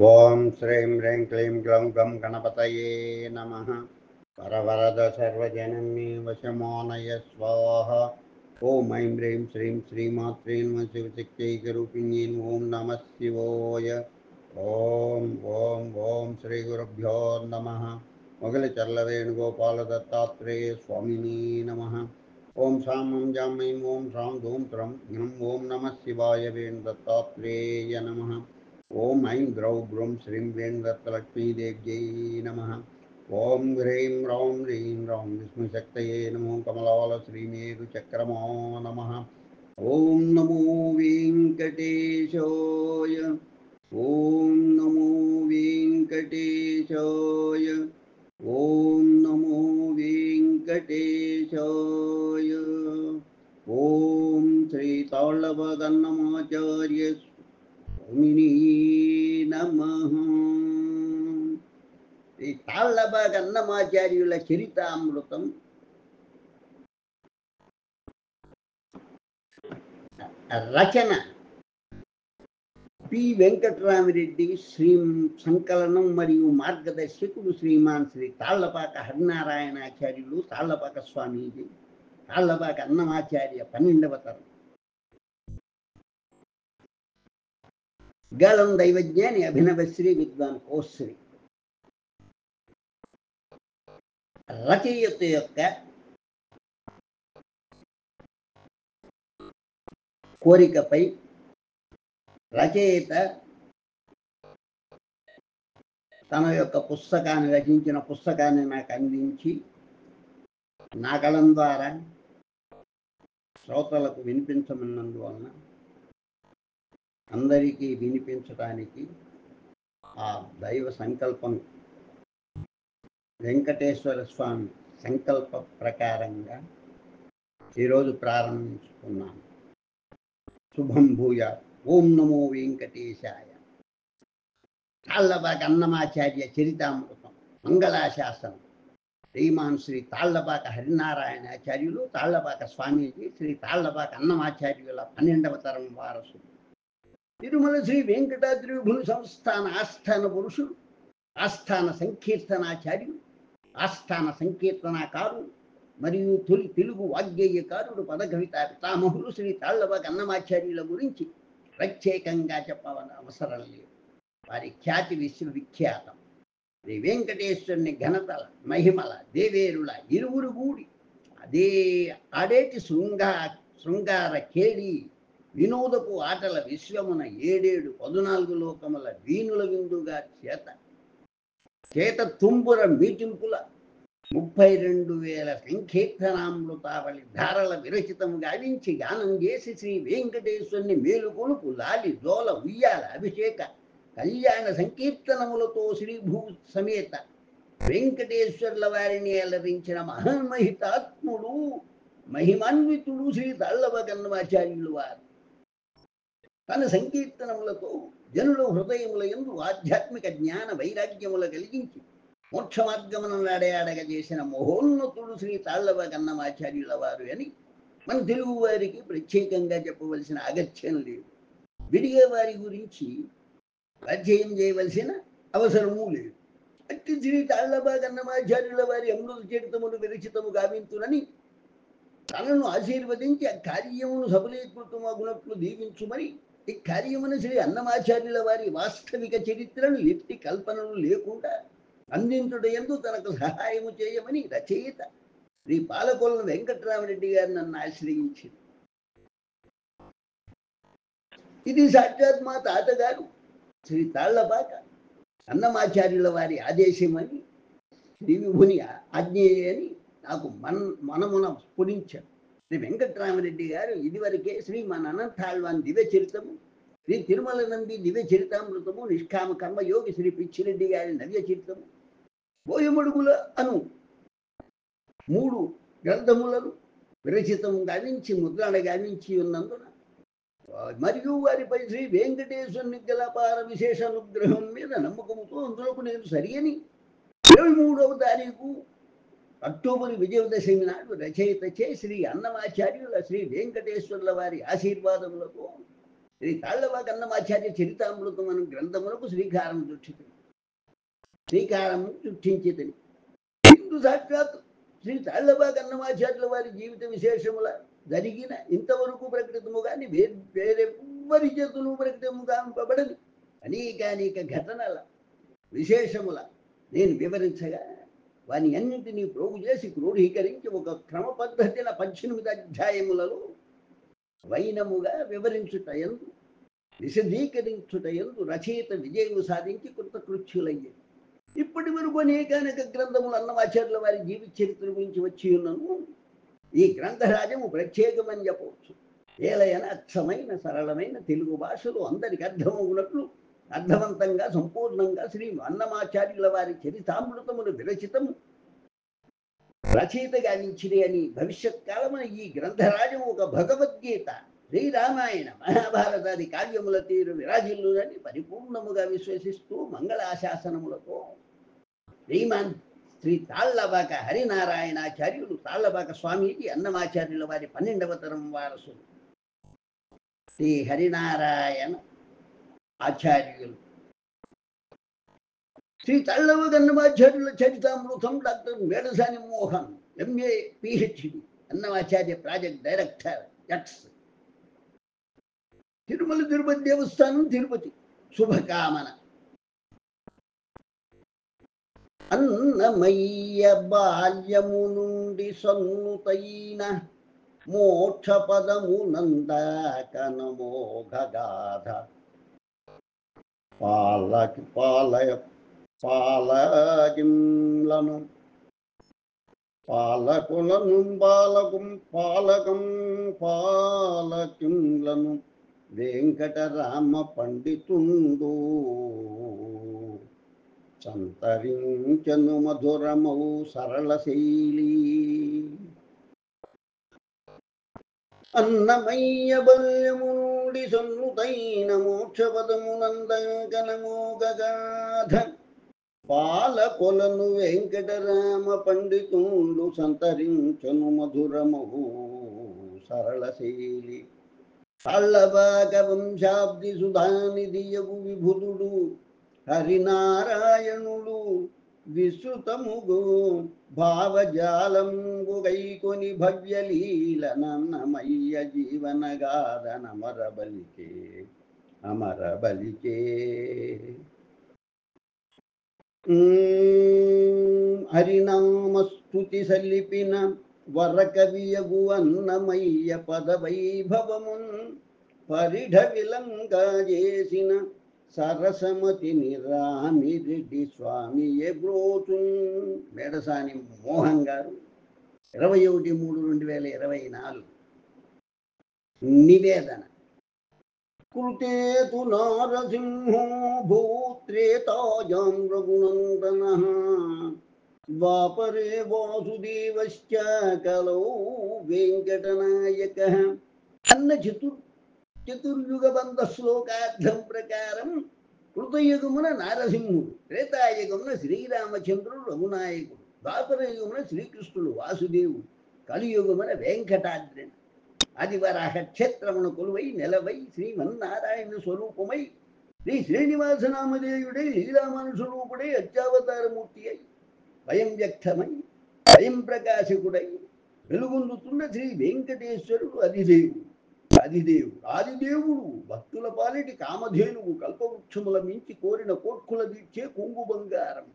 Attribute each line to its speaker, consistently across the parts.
Speaker 1: ఓం శ్రీం హ్రీం క్లీం గ్లౌం గం గణపతయే నమః. వరవరద సర్వజననీ వశమానయ స్వాహ. ఓం ఐం హ్రీం శ్రీం శ్రీమాత్రే నమః శివశక్తైకరూపిణ్యై ఓం నమః శివాయ. ఓం ఓం ఓం శ్రీ గురుభ్యో నమః. మొగలి చల్ల వేణుగోపాల దత్తాత్రేయ స్వామిని నమః. ఓం శామం జామైం ఓం శాం ధూం త్రం జ్ఞం ఓం నమః శివాయ వేణు దత్తాత్రేయ నమః. ఓం ఐం ద్రౌ బ్రౌం శ్రీం వేణు దత్తలక్ష్మీదేవ్యై నమః. ఓం హ్రీం రౌం హ్రీం రౌం విష్ణుశక్తయే నమో కమలాల శ్రీమేరు చక్రమో నమః. ఓం నమో వెంకటేశాయ. ఓం నమో వెంకటేశాయ. ఓం నమో వెంకటేశాయ. ఓం శ్రీ తాళవగన్నమాచార్య స్వామిని నమః. ఈ తాళ్ళబాగన్నమాచార్యుల చరితామృతం రచన పి వెంకటరామిరెడ్డి, శ్రీ సంకలనం మరియు మార్గదర్శకుడు శ్రీమాన్ శ్రీ తాళ్లపాక హరినారాయణాచార్యులు, తాళ్లపాక స్వామీజీ, తాళ్లపాక అన్నమాచార్య 12వ తరం. గళం దైవజ్ఞాని అభినవశ్రీ విద్వాన్ కోశ్రీ. రచయిత యొక్క కోరికపై రచయిత తన యొక్క పుస్తకాన్ని రచించిన పుస్తకాన్ని నాకు అందించి నా గళం ద్వారా శ్రోతలకు వినిపించమన్నందువలన అందరికీ వినిపించడానికి ఆ దైవ సంకల్పం వెంకటేశ్వర స్వామి సంకల్ప ప్రకారంగా ఈరోజు ప్రారంభించుకున్నాను. శుభం భూయా. ఓం నమో వెంకటేశాయ. తాళ్లపాక అన్నమాచార్య చరితామృతం మంగళాశాసనం శ్రీమాన్ శ్రీ తాళ్లపాక హరినారాయణాచార్యులు, తాళ్లపాక స్వామీజీ, శ్రీ తాళ్లపాక అన్నమాచార్యుల 12వ తరం వారసుడు. తిరుమల శ్రీ వెంకటాద్రి విభుని సంస్థాన ఆస్థాన పురుషుడు, ఆస్థాన సంకీర్తనాచార్యుడు, ఆస్థాన సంకీర్తనాకారుడు మరియు తొలి తెలుగు వాగ్గేయకారుడు, పదకవితా పితామహులు శ్రీ తాళ్లపాక అన్నమాచార్యుల గురించి ప్రత్యేకంగా చెప్పవలసిన అవసరం లేదు. వారి ఖ్యాతి విశ్వవిఖ్యాతం. శ్రీ వెంకటేశ్వరుని ఘనతల మహిమల దేవేరుల ఇరువురు కూడి అదే ఆడేటి శృంగార కేడి వినోదపు ఆటల విశ్వమున 7 లోకముల వీణుల విందుగా చేత తుంబుర మీటింపుల 32,000 సంకీర్తనామృతావళి ధారల విరచితము గావించి గానం చేసి శ్రీ వెంకటేశ్వరుని మేలుకొలుపు లాలి జోల ఉయ్యాల అభిషేక కళ్యాణ సంకీర్తనములతో శ్రీభూ సమేత వెంకటేశ్వర్ల వారిని అలరించిన మహామహితాత్ముడు, మహిమాన్వితుడు శ్రీ తాళ్లపాక అన్నమాచార్యులు వారు తన సంకీర్తనములతో జనుల హృదయముల యందు ఆధ్యాత్మిక జ్ఞాన వైరాగ్యముల కలిగించి మోక్ష మార్గమును నడయాడగ చేసిన మహోన్నతుడు శ్రీ తాళ్లపాక అన్నమాచార్యుల వారు అని మన తెలుగు వారికి ప్రత్యేకంగా చెప్పవలసిన అగత్యం లేదు. విడిగా వారి గురించి అధ్యయనం చేయవలసిన అవసరమూ లేదు. అట్టి శ్రీ తాళ్లపాక అన్నమాచార్యుల వారి అమృత చరితమును విరచితము గావింతునని తనను ఆశీర్వదించి ఆ కార్యమును సఫలీకృతమగునట్లు దీవించుమని ఈ కార్యమును శ్రీ అన్నమాచార్యుల వారి వాస్తవిక చరిత్రను ఎట్టి కల్పనలు లేకుండా అందించుటయందు తనకు సహాయము చేయమని రచయిత శ్రీ పాలకొల్ల వెంకటరామరెడ్డి గారు నన్ను ఆశ్రయించింది. ఇది సాక్షాత్ మా తాతగారు శ్రీ తాళ్లపాక అన్నమాచార్యుల వారి ఆదేశమని, శ్రీ విభుని ఆజ్ఞేయని నాకు మనమున స్ఫురించారు. శ్రీ వెంకటరామరెడ్డి గారు ఇదివరకే శ్రీ మన అనంతాళ్వాన్ దివ్య చరితము, శ్రీ తిరుమల నంది దివ్య చరితామృతము, నిష్కామ కర్మయోగి శ్రీ పిచ్చిరెడ్డి గారి నవ్య చరితము, బోయమడుగుల అను 3 గ్రంథములను విరచితము గావించి ముద్రణ గావించి ఉన్నందున మరియు వారిపై శ్రీ వెంకటేశ్వరుని గలపార విశేష అనుగ్రహం మీద నమ్మకముతో అందులోకి నేను సరియని 23వ తారీఖు అక్టోబర్ విజయదశమి నాడు రచయిత శ్రీ అన్నమాచార్యుల శ్రీ వెంకటేశ్వర్ల వారి ఆశీర్వాదములతో శ్రీ తాళ్లవాక అన్నమాచార్య చరితామృతం అను గ్రంథములకు శ్రీకారం చుట్టించితని ఇందు సాక్షాత్ శ్రీ తాళ్లవాక అన్నమాచార్యుల వారి జీవిత విశేషముల జరిగిన ఇంతవరకు ప్రకటితము కానీ వేరెవ్వరి చేతులు ప్రకటము కాంపబడని అనేక ఘటనల విశేషముల నేను వివరించగా వాని అన్నింటినీ ప్రోగు చేసి క్రోడీకరించి ఒక క్రమ పద్ధతిన 18 అధ్యాయములలో వైనముగా వివరించుటయందు విశదీకరించుటయందు రచయిత విజయము సాధించి కృతకృత్యులయ్యాయి. ఇప్పటి వరకు అనేక గ్రంథములు అన్నమాచార్యుల వారి జీవిత చరిత్ర గురించి వచ్చి ఉన్నను. ఈ గ్రంథరాజము ప్రత్యేకమని చెప్పవచ్చు. ఏలైన అచ్చమైన సరళమైన తెలుగు భాషలో అందరికి అర్థమవునట్లు అర్థవంతంగా సంపూర్ణంగా శ్రీ అన్నమాచార్యుల వారి చరితామృతమును విరచితము రచయిత గావించిరి అని భవిష్యత్ కాలమున ఈ గ్రంథరాజము ఒక భగవద్గీత శ్రీరామాయణ మహాభారతాది కావ్యముల తీరు విరాజిల్లునని పరిపూర్ణముగా విశ్వసిస్తూ మంగళాశాసనములతో శ్రీమాన్ శ్రీ తాళ్లవాక హరినారాయణాచార్యులు తాళ్లవాక స్వామీజీ అన్నమాచార్యుల వారి 12వ తరం వారసులు శ్రీ హరినారాయణ ఆచార్యులు. శ్రీ తాళ్లవాక అన్నమాచార్యుల చరితామృతం doctor Medasani Mohan MA PhD Annamacharya project director ex Tirumala Tirupati Devasthanam Tirupati శుభకామన. Annamayya బాల్యము నుండి సన్నుతైన మోక్ష పదమునందాకనమోఘగాధ పాలకింలను పాలకులను పాలకింలను వెంకటరామ పండితుండు సంతరించను మధురమౌ సరళ శైలి. అన్నమయ్య బల్యము నుండి సన్నుతైన మోక్షపదమునందకనమోగగాధ పాలకొలను వెంకటరామ పండితుండు సంతరించను మధురమౌ సరళ శైలి. తాళ్లవాక వంశాబ్ది సుధానిధియగు విభుదుడు హరినారాయణుడు విస్తృతముగు భావజాలంగు గైకొని భవ్యలీలనన్నమయ్య జీవనగాధనమరబలికే హరినామస్తుతి సల్లిపిన వరకవియగు అన్నమయ్య పదవైభవమున్ పరిఢ విలంగా చేసిన సరసమతిని రామిరెడ్డి స్వామియే బ్రోచు. మేడసాని మోహన్ గారు 21/3/2024 నివేదన. కృతేతు నారసింహో భూత్రేతాయాం రఘునందనః ద్వాపరే వాసుదేవశ్చ కలౌ వెంకటనాయకః అన్న చతుర్యుగబంధ శ్లోకార్థం ప్రకారం కృతయుగమున నారసింహుడు, త్రేతాయుగమున శ్రీరామచంద్రుడు రఘునాయకుడు, ద్వాపరయుగమున శ్రీకృష్ణుడు వాసుదేవుడు, కలియుగమున వెంకటాద్రి ఆదివరాహ క్షేత్రమున కొలువై నెలవై శ్రీమన్నారాయణ స్వరూపమై శ్రీ శ్రీనివాసనామదేవుడై లీలామనుస్వరూపుడై అత్యావతారమూర్తి అయి స్వయం వ్యక్తమై స్వయం ప్రకాశకుడై వెలుగొందుతున్న శ్రీ వెంకటేశ్వరుడు ఆదిదేవుడు భక్తుల పాలిటి కామధేనువు కల్పవృక్షముల మించి కోరిన కోర్కుల దీర్చే కొంగు బంగారం.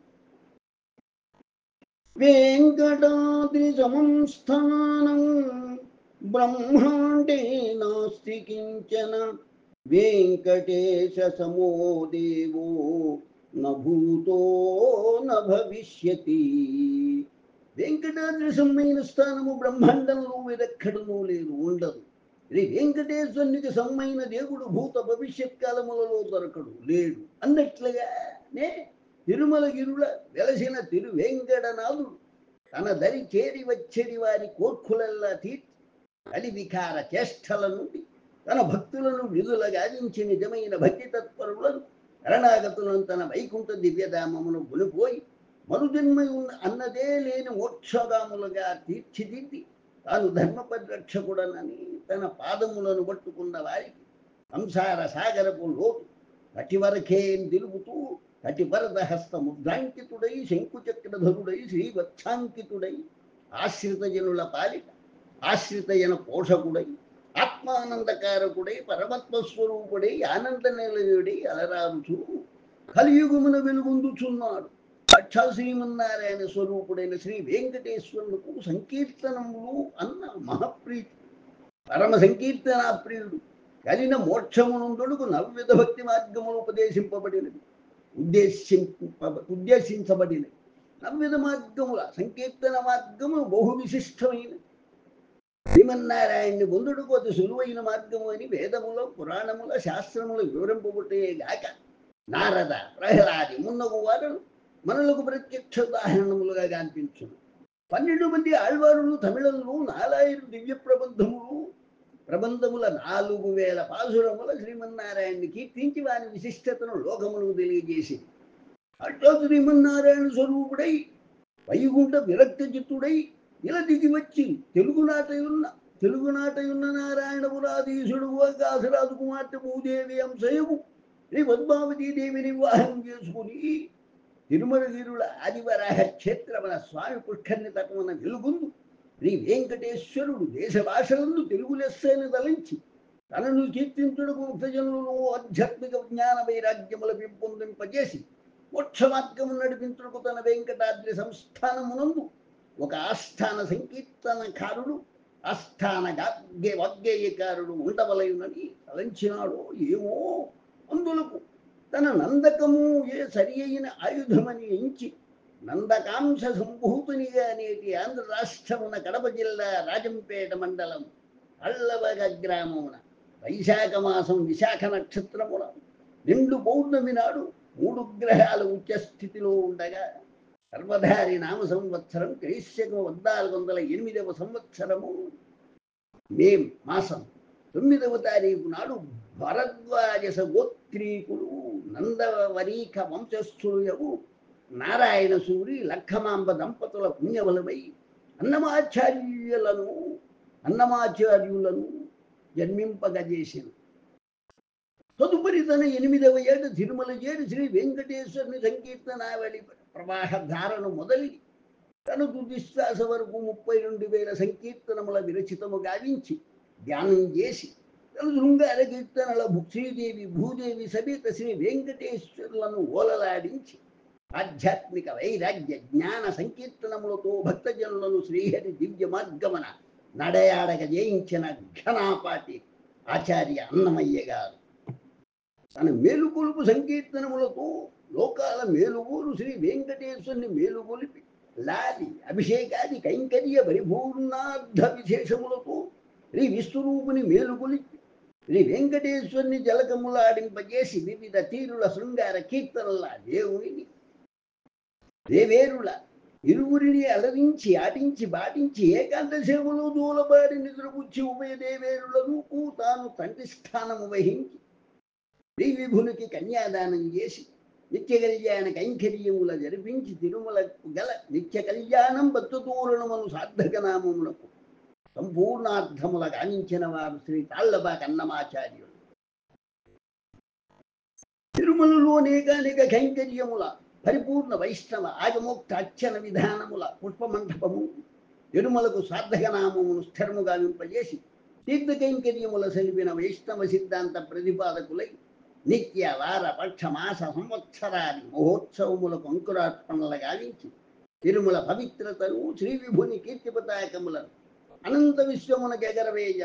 Speaker 1: వెంకటాద్రి సమంస్థానం బ్రహ్మాండే నాస్తి కించన వెంకటేశ సమో దేవో న భూతో న భవిష్యతి. వెంకటాద్రి సమ్మైన స్థానము బ్రహ్మాండంలో వేరెక్కడనూ లేదు, ఉండదు. శ్రీ వెంకటేశ్వరునికి సమ్మైన దేవుడు భూత భవిష్యత్ కాలములలో దొరకడు, లేడు అన్నట్లుగానే తిరుమలగిరుల వెలసిన తిరువెంకటనాథుడు తన దరి చేరి వచ్చేది వారి కోర్కులల్లా తీర్చి కలివికార చేష్టల నుండి తన భక్తులను విధుల గావించి నిజమైన భక్తి తత్పరులను శరణాగతులను తన వైకుంఠ దివ్యధామమును కొనిపోయి మరుజన్మ అన్నదే లేని మోక్షగాములుగా తీర్చిదిద్ది తాను ధర్మ పరిరక్షకుడనని తన పాదములను పట్టుకున్న వారికి సంసార సాగరపు లోతు కటివరకేం తెలుపుతూ కటివరద హస్త ముద్రాంకితుడై శంకుచక్రధరుడై శ్రీవత్సాంకితుడై ఆశ్రిత జనుల పాలిట ఆశ్రిత జన పోషకుడై ఆత్మానందకారకుడై పరమత్వస్వరూపుడై ఆనంద నిలయుడై అలరారుచు కలియుగమున వెలుగొందుచున్నాడు. సాక్షాత్ శ్రీమన్నారాయణ స్వరూపుడైన శ్రీ వెంకటేశ్వరులకు సంకీర్తనములు అన్న మహప్రీతి పరమ సంకీర్తనా ప్రియుడు కలిన మోక్షమునందుడుకు నవ్విధ భక్తి మార్గములు ఉపదేశింపబడినది ఉద్దేశించబడినది. నవ్విధ మార్గముల సంకీర్తన మార్గము బహు విశిష్టమైనది. శ్రీమన్నారాయణ్ణి పొందుడుకు అతి సులువైన మార్గము అని వేదముల పురాణముల శాస్త్రముల వివరింపబట్టే గాక నారద ప్రహ్లాది మున్నగు వారు మనలకు ప్రత్యక్ష ఉదాహరణములుగా కనిపించును. 12 మంది ఆళ్వారులు తమిళంలో 4000 దివ్య ప్రబంధముల 4000 పాసురముల శ్రీమన్నారాయణ్ణి కీర్తించి వారి విశిష్టతను లోకములకు తెలియజేసి అట్లా శ్రీమన్నారాయణ స్వరూపుడై వైకుంఠ విరక్త చిత్తుడై ఇలా దిగి వచ్చి తెలుగునాటయున్న నారాయణపురాధీశుడు కాశరాజు కుమార్తె భూదేవి అంశయము శ్రీ పద్మావతీ దేవిని వివాహం చేసుకుని తిరుమలగిరుల ఆదివరాహ క్షేత్రమున స్వామి పుష్కరిణి తటమున వెలుగుందు శ్రీ వెంకటేశ్వరుడు దేశ భాషలందు తెలుగు లెస్సైన తలంచి తనను కీర్తించుడుకు ముక్తజనులను ఆధ్యాత్మిక జ్ఞాన వైరాగ్యముల పెంపొందింపజేసి మోక్ష మార్గము నడిపించుటకు తన వెంకటాద్రి సంస్థానమునందు ఒక ఆస్థాన సంకీర్తనకారుడు ఆస్థాన వాగ్గేయకారుడు ఉండవలయునని తలంచినాడో ఏమో అందులకు తన నందకము ఏ సరి అయిన ఆయుధమని ఎంచి నందకాంశ సంభూతునిగా నేటి ఆంధ్ర రాష్ట్రమున కడప జిల్లా రాజంపేట మండలం అల్లవగ గ్రామమున వైశాఖ మాసం విశాఖ నక్షత్రమున 2 పౌర్ణమి నాడు 3 గ్రహాలు ఉచ్చస్థితిలో ఉండగా సర్వధారి నామ సంవత్సరం క్రీస్తకము 1408వ సంవత్సరము మే మాసం 9వ తారీఖు నాడు భరద్వాజ గోత్రీకులు నందవరీక వంశస్థులు నారాయణ సూరి లక్కమాంబ దంపతుల పుణ్యబలమై అన్నమాచార్యులను జన్మింపగజేసిన తదుపరి తన 8వ ఏట తిరుమల చేరి శ్రీ వెంకటేశ్వరుని సంకీర్తనావళి ప్రవాహ ధారను మొదలి తన తుదిశ్వాస వరకు 32,000 సంకీర్తనముల విరచితము గావించి ధ్యానం చేసి తన శృంగార కీర్తనల శ్రీదేవి భూదేవి సమేత శ్రీ వెంకటేశ్వరులను ఓలలాడించి ఆధ్యాత్మిక వైరాగ్య జ్ఞాన సంకీర్తనములతో భక్తజనులను శ్రీహరి దివ్య మార్గమన నడయాడక జయించిన ఘనాపాటి ఆచార్య అన్నమయ్య గారు తన మేలుకొలుపు సంకీర్తనములతో లోకాల మేలుగోరు శ్రీ వెంకటేశ్వరుని మేలుకొలిపి లాలి అభిషేకాది కైంకర్య పరిపూర్ణార్థ విశేషములతో శ్రీ విశ్వరూపుని మేలుకొలిపి శ్రీ వెంకటేశ్వరుని జలకములాడింపజేసి వివిధ తీరుల శృంగార కీర్తనల దేవుని దేవేరుల ఇరువురిని అలరించి ఆటించి బాటించి ఏకాంత సేవలో దూలబాడి నిద్రపుచ్చి ఉభయ దేవేరులను తాను తండ్రి స్థానము వహించి శ్రీ విభునికి కన్యాదానం చేసి నిత్య కళ్యాణ కైంకర్యముల జరిపించి తిరుమలకు గల నిత్య కళ్యాణం బతుతూరణమును సార్థక నామములకు సంపూర్ణార్థముల గావించిన వారు శ్రీ తాళ్లబాక అన్నమాచార్యులు. తిరుమలలో అనేకానేక కైంకర్యముల పరిపూర్ణ వైష్ణవ ఆగమోక్త అర్చన విధానముల పుష్పమండపము తిరుమలకు సార్థక నామమును స్థిరము గావింపజేసి తీర్థ కైంకర్యముల సెలిపిన వైష్ణవ సిద్ధాంత ప్రతిపాదకులై నిత్య వార పక్ష మాస సంవత్సరాది మహోత్సవములకు అంకురార్పణలు గావించి తిరుమల పవిత్రతను శ్రీ విభుని కీర్తిపతాకములను అనంత విశ్వమునకు ఎగరవేయ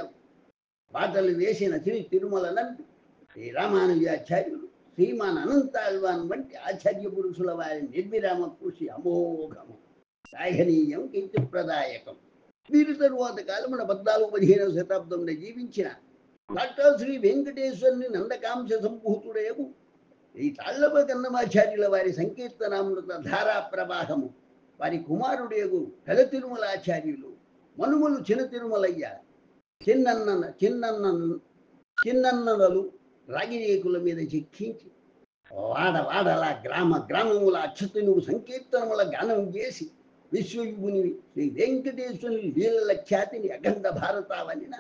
Speaker 1: బాటలు వేసిన శ్రీ తిరుమల నంపి శ్రీ రామానుజాచార్యులు శ్రీమాన్ అనంతాళ్వాన్ వంటి ఆచార్య పురుషుల వారి నిర్విరామ కృషి అమోఘము సాహనీయం కీర్తిప్రదాయకం. వీరి తరువాత కాలమున 14-15వ శతాబ్దంలో జీవించిన డాక్టర్ శ్రీ వెంకటేశ్వరుని నందకాంశ సంభూతుడేగు ఈ తాళ్లబాక అన్నమాచార్యుల వారి సంకీర్తనామృత ధారా ప్రవాహము వారి కుమారుడేగు పెద తిరుమలాచార్యులు మనుమలు చిన్న తిరుమలయ్య చిన్నన్నలు రాగిరేకుల మీద చెక్కించి వాడవాడల గ్రామముల అచ్చతునుగు సంకీర్తనముల గానం చేసి విశ్వయుగుని శ్రీ వెంకటేశ్వరుని లీలల ఖ్యాతిని అఖండ భారతావనిన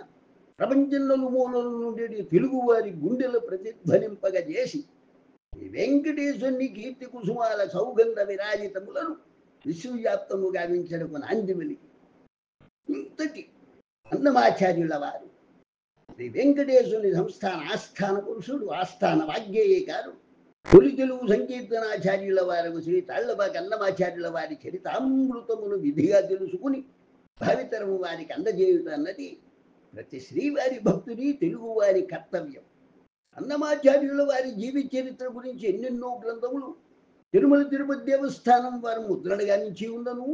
Speaker 1: ప్రపంచంలో మూలల నుండి తెలుగువారి గుండెలు ప్రతిధ్వనింపగజేసి ఈ వెంకటేశ్వరుని కీర్తి కుసుమాల సౌగంధ విరాజితములను విశ్వవ్యాప్తము గావించడకు నాందివలి ఇంతటి అన్నమాచార్యుల వారు శ్రీ వెంకటేశ్వరుని సంస్థాన ఆస్థాన పురుషుడు ఆస్థాన వాగ్గేయకారు తొలి తెలుగు సంకీర్తనాచార్యుల వారు శ్రీ తాళ్లబాకి అన్నమాచార్యుల వారి చరితామృతమును విధిగా తెలుసుకుని భావితరము వారికి అందజేయుట అన్నది ప్రతి శ్రీవారి భక్తుని తెలుగువారి కర్తవ్యం. అన్నమాచార్యుల వారి జీవిత చరిత్ర గురించి ఎన్నెన్నో గ్రంథములు తిరుమల తిరుపతి దేవస్థానం వారు ముద్రణ గావించి ఉన్నను.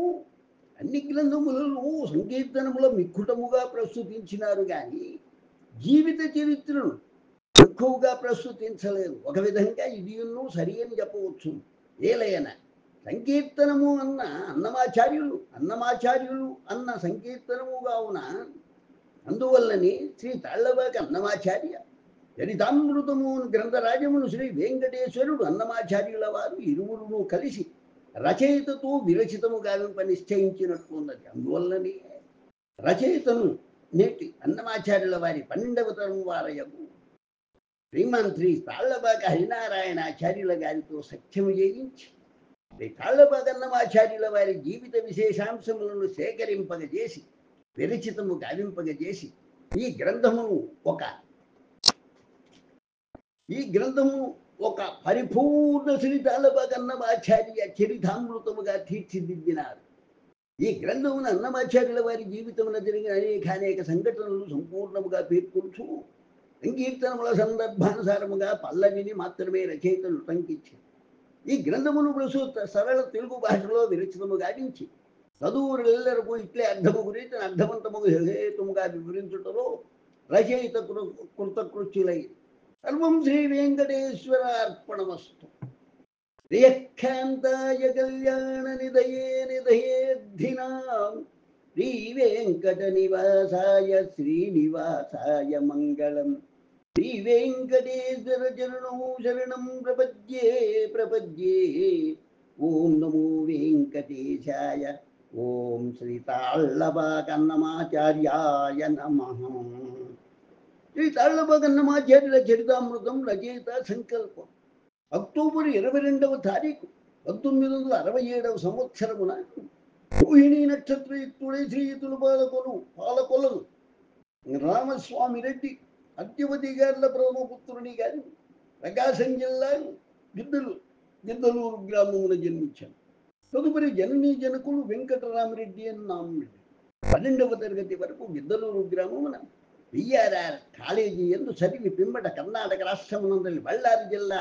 Speaker 1: అన్ని గ్రంథములను సంకీర్తనముల మిక్కుటముగా ప్రస్తుతించినారు కానీ జీవిత చరిత్రను ఎక్కువగా ప్రస్తుతించలేదు. ఒక విధంగా ఇది సరి అని చెప్పవచ్చు. ఏలైన సంకీర్తనము అన్న అన్నమాచార్యులు అన్న సంకీర్తనముగా ఉన్న అందువల్లనే శ్రీ తాళ్లబాకి అన్నమాచార్య చరితామృతము గ్రంథరాజమును శ్రీ వెంకటేశ్వరుడు అన్నమాచార్యుల వారు ఇరువురును కలిసి రచయితతో విరచితము గావింప నిశ్చయించినట్లున్నది. అందువల్లనే రచయితను నేటి అన్నమాచార్యుల వారి 12వ తరం వారయకు శ్రీమాన్ శ్రీ తాళ్లబాకి హరినారాయణాచార్యుల గారితో సఖ్యము చేయించి శ్రీ తాళ్లబాకి అన్నమాచార్యుల వారి జీవిత విశేషాంశములను సేకరింపగజేసి విరచితము గావింపగజేసి ఈ గ్రంథము ఒక పరిపూర్ణ శ్రీ తాళ్లబాకి అన్నమాచార్య చరితామృతముగా తీర్చిదిద్దినారు. ఈ గ్రంథమున అన్నమాచార్యుల వారి జీవితమున జరిగిన అనేక సంఘటనలు సంపూర్ణముగా పేర్కొంటూ సంకీర్తనముల సందర్భానుసారముగా పల్లవిని మాత్రమే రచయితలు టంకించారు. ఈ గ్రంథమును ప్రస్తుత సరళ తెలుగు భాషలో విరచితము గావించి చదువురెల్లరకు ఇట్లే అర్థము గురించి అర్థవంతముగా హేతుముగా వివరించుటలో రచయిత కృతకృత్యులై సర్వం శ్రీ వెంకటేశ్వర అర్పణమస్తు. శ్రీయకాంతాయ కళ్యాణ నిధయేర్థినాం శ్రీ వెంకట నివాసాయ శ్రీనివాసాయ మంగళం. శ్రీ వెంకటేశ్వర చరణం శరణం ప్రపద్యే. ఓం నమో వెంకటేశాయ. ఓం శ్రీ తాళ్లబాకి అన్నమాచార్యాయ నమః. శ్రీ తాళ్లబాకి అన్నమాచార్యుల చరితామృతం రచయిత సంకల్పం అక్టోబర్ 22వ తారీఖు 1967వ సంవత్సరమున రోహిణీ నక్షత్రయుక్తుడై శ్రీయుతులు పాలకొలను రామస్వామి రెడ్డి అద్యవతి గారుల బ్రహ్మపుత్రుని గారు ప్రకాశం జిల్లా గిద్దలూరు గ్రామమున జన్మించారు. తదుపరి జననీ జనకులు వెంకటరామరెడ్డి అని నామరెడ్డి 12వ తరగతి వరకు గిద్దలూరు గ్రామమున విఆర్ఆర్ కాలేజీ ఎందు చదివి పిమ్మట కర్ణాటక రాష్ట్రమునందలి బళ్ళారి జిల్లా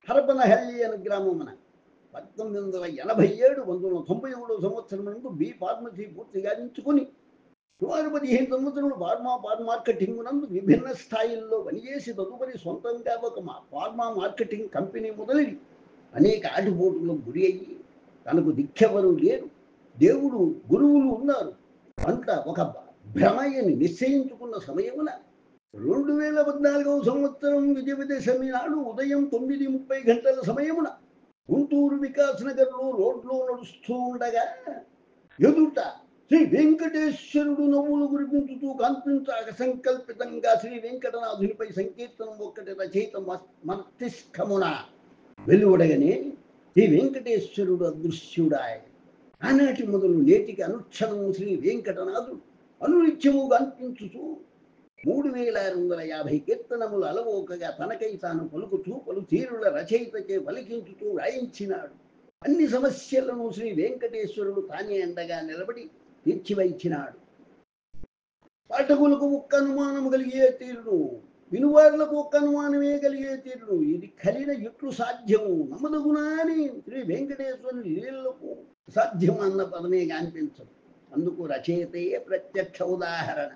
Speaker 1: హరపనహల్లి అనే గ్రామమున 1987-1991 సంవత్సరం నుండి బి ఫార్మసీ పూర్తి గావించుకుని సుమారు 15 సంవత్సరములు ఫార్మా మార్కెటింగ్ నందు విభిన్న స్థాయిల్లో పనిచేసి తదుపరి సొంతంగా ఒక ఫార్మా మార్కెటింగ్ కంపెనీ మొదలై అనేక ఆటుపోటులకు గురి అయ్యి తనకు దిక్కెవరు లేరు, దేవుడు గురువులు ఉన్నారు అంట ఒక భ్రమయ్యని నిశ్చయించుకున్న సమయమున 2014వ సంవత్సరం విజయదశమి నాడు ఉదయం 9:30 గంటల సమయమున గుంటూరు వికాస్ నగర్లో రోడ్లో నడుస్తూ ఉండగా ఎదుట శ్రీ వెంకటేశ్వరుడు నవ్వులు గురిపించుతూ కాంతించక సంకల్పితంగా శ్రీ వెంకటనాథునిపై సంకీర్తనం ఒక్కటి రచయిత మస్తిష్కమున వెలువడగానే శ్రీ వెంకటేశ్వరుడు అదృశ్యుడాయ. ఆనాటి మొదలు నేటికి అనుక్షణము శ్రీ వెంకటనాథుడు అనునిత్యము గాంతించుతూ 3650 కీర్తనములు అలవోకగా తనకై తాను పలుకుతూ పలు తీరుల రచయితచే పలికించుతూ రాయించినాడు. అన్ని సమస్యలను శ్రీ వెంకటేశ్వరుడు తానే అండగా నిలబడి తీర్చివైచినాడు. పాఠకులకు ఒక్క అనుమానం కలిగే తీరును, వినువారులకు ఒక్క అనుమానమే కలిగే తీరును ఇది కలిగిన ఎట్లు సాధ్యము నమ్మదగునా అని శ్రీ వెంకటేశ్వరుని లీలలకు సాధ్యం అన్న పదమే కనిపించదు. అందుకు రచయితయే ప్రత్యక్ష ఉదాహరణ.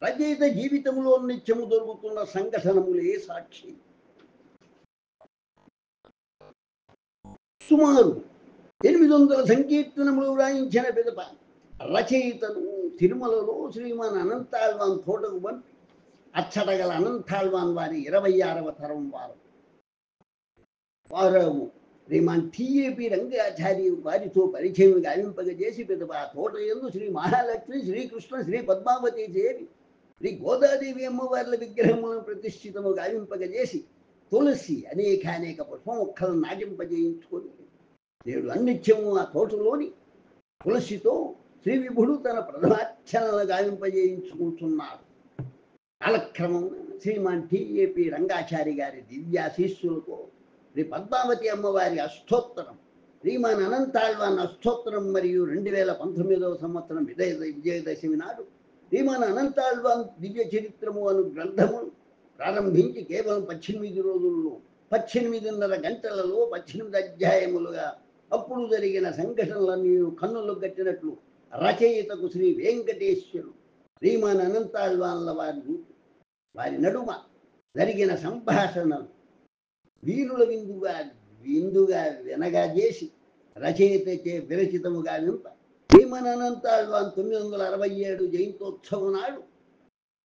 Speaker 1: రచయిత జీవితంలో నిత్యము దొరుకుతున్న సంఘటనములే సాక్షి. సుమారు 800 సంకీర్తనములు రాయించిన పిదప రచయితను తిరుమలలో శ్రీమాన్ అనంతాళ్వాన్ తోటకు పంపి అచ్చటగల అనంతాళ్వాన్ వారి 26వ తరం వారు శ్రీమాన్ టిఏపి రంగాచార్య వారితో పరిచయం గావింపగజేసి పిదప తోట యందు శ్రీ మహాలక్ష్మి, శ్రీకృష్ణ, శ్రీ పద్మావతి చేరి శ్రీ గోదాదేవి అమ్మవార్ల విగ్రహములను ప్రతిష్ఠితము గావింపగజేసి తులసి అనేక పుష్పముక్కలను నాటింపజేయించుకొని నేడు అన్నిత్యము ఆ తోటలోని తులసితో శ్రీ విభుడు తన ప్రథమార్చనలు గావింపజేయించుకుంటున్నాడు. కాలక్రమం శ్రీమాన్ టిఏపి రంగాచారి గారి దివ్యాశీస్సులతో శ్రీ పద్మావతి అమ్మవారి అష్టోత్తరం, శ్రీమాన్ అనంతాళ్వాన్ అష్టోత్తరం మరియు 2019వ సంవత్సరం విజయదశమి నాడు శ్రీమాన్ అనంతాళ్వాన్ దివ్య చరిత్రము అను గ్రంథము ప్రారంభించి కేవలం 18 రోజుల్లో 18.5 గంటలలో 18 అధ్యాయములుగా అప్పుడు జరిగిన సంఘటనలన్నీ కన్నులు కట్టినట్లు రచయితకు శ్రీ వెంకటేశ్వరుడు శ్రీమాన్ అనంతాళ్వాన్ల వారి నడుమ జరిగిన సంభాషణలు వీరుల విందుగా వినగా చేసి రచయితచే విరచితముగా వింప శ్రీమాన్ అనంతాళ్వాన్ 967 జయంతోత్సవం నాడు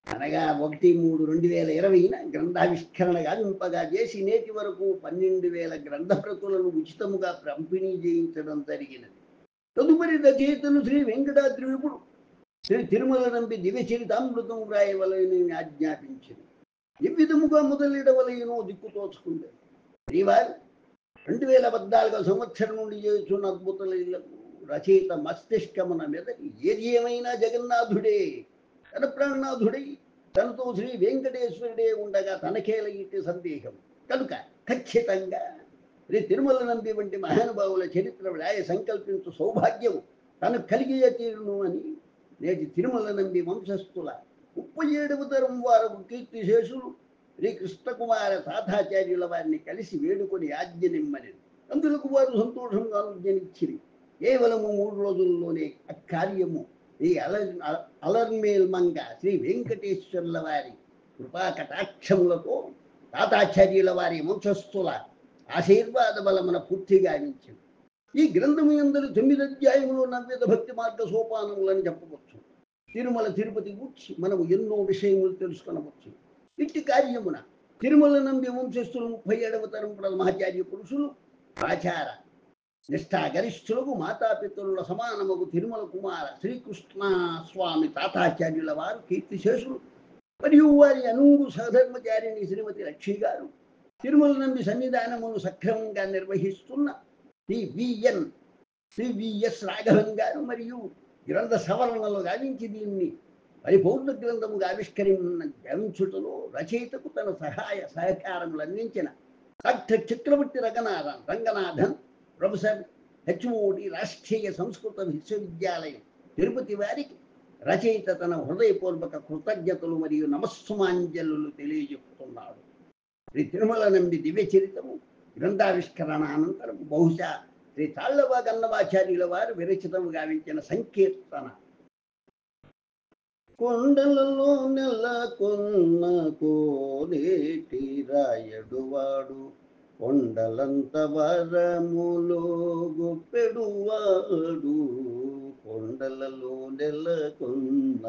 Speaker 1: అనగా 1/3/2020 గ్రంథావిష్కరణ గావింపగా చేసి నేటి వరకు 12,000 గ్రంథ ప్రతులను ఉచితముగా పంపిణీ చేయించడం జరిగినది. తదుపరి రచయితను శ్రీ వెంకటాద్రి విపుడు శ్రీ తిరుమల నంబి దివ్యచరితామృతం వ్రాయవలయని ఆజ్ఞాపించింది. ఏ విధముగా మొదలెడవలయనో దిక్కుతోచుకుంది. శ్రీవారు 2014 సంవత్సరం నుండి చేస్తున్న అద్భుత లీలకు రచయిత మస్తిష్కమున మెదటి ఏది ఏమైనా జగన్నాథుడే తన ప్రాణనాథుడై తనతో శ్రీ వెంకటేశ్వరుడే ఉండగా తనకేల ఇట్టి సందేహం కనుక ఖచ్చితంగా శ్రీ తిరుమల నంబి వంటి మహానుభావుల చరిత్ర వ్రాయ సంకల్పించు సౌభాగ్యము తను కలిగి తీరును అని నేటి తిరుమల నంబి వంశస్థుల 37వ తరం వారు కీర్తిశేషులు శ్రీ కృష్ణకుమార తాతాచార్యుల వారిని కలిసి వేడుకొని ఆజ్ఞనిమ్మని అందులకు వారు సంతోషంగా ఆజ్ఞనిచ్చిరి. కేవలము 3 రోజుల్లోనే కార్యము ఈ అలర్మేల్ మంగ శ్రీ వెంకటేశ్వర్ల వారి కృపా కటాక్షములతో తాతాచార్యుల వారి వంశస్థుల ఆశీర్వాద బలమున పూర్తిగా గావించింది. ఈ గ్రంథము యందు 9 అధ్యాయములు నవ్యత భక్తి మార్గ సోపానములని చెప్పవచ్చు. తిరుమల తిరుపతి గూర్చి మనము ఎన్నో విషయములు తెలుసుకొనవచ్చు. ఇట్టి కార్యమున తిరుమల నంబి వంశస్థులు 37వ తరం బ్రహ్మాచార్య పురుషులు ఆచార నిష్ఠాగరిష్ఠులకు మాతాపితరుల సమానముకు తిరుమల కుమార శ్రీకృష్ణ స్వామి తాతాచార్యుల వారు కీర్తిశేషులు మరియు వారి అనుంగు సహధర్మచారిణి శ్రీమతి లక్ష్మి గారు తిరుమల నంబి సన్నిధానమును సక్రమంగా నిర్వహిస్తున్న శ్రీ విఎస్ రాఘవన్ గారు మరియు గ్రంథ సవరణలు గావించి దీన్ని పరిపూర్ణ గ్రంథముగా గావించుటలో రచయితకు తన సహకారములు అందించిన డాక్టర్ చక్రవర్తి రంగనాథన్ ప్రొఫెసర్ హెచ్ఓడి రాష్ట్రీయ సంస్కృత విశ్వవిద్యాలయం తిరుపతి వారికి రచయిత తన హృదయపూర్వక కృతజ్ఞతలు మరియు నమస్సుమాంజలు తెలియజెప్పుతున్నాడు. శ్రీ తిరుమల నంబి దివ్య చరితము గ్రంథావిష్కరణ అనంతరం బహుశా శ్రీ తాళ్లవా గన్నవాచార్యుల వారు విరచితము గావించిన సంకీర్తన కొండలలో నెలకొన్న కోనేటి రాయడువాడు కొండలంత వరములో గొప్పెడువాడు కొండలలో నెలకొన్న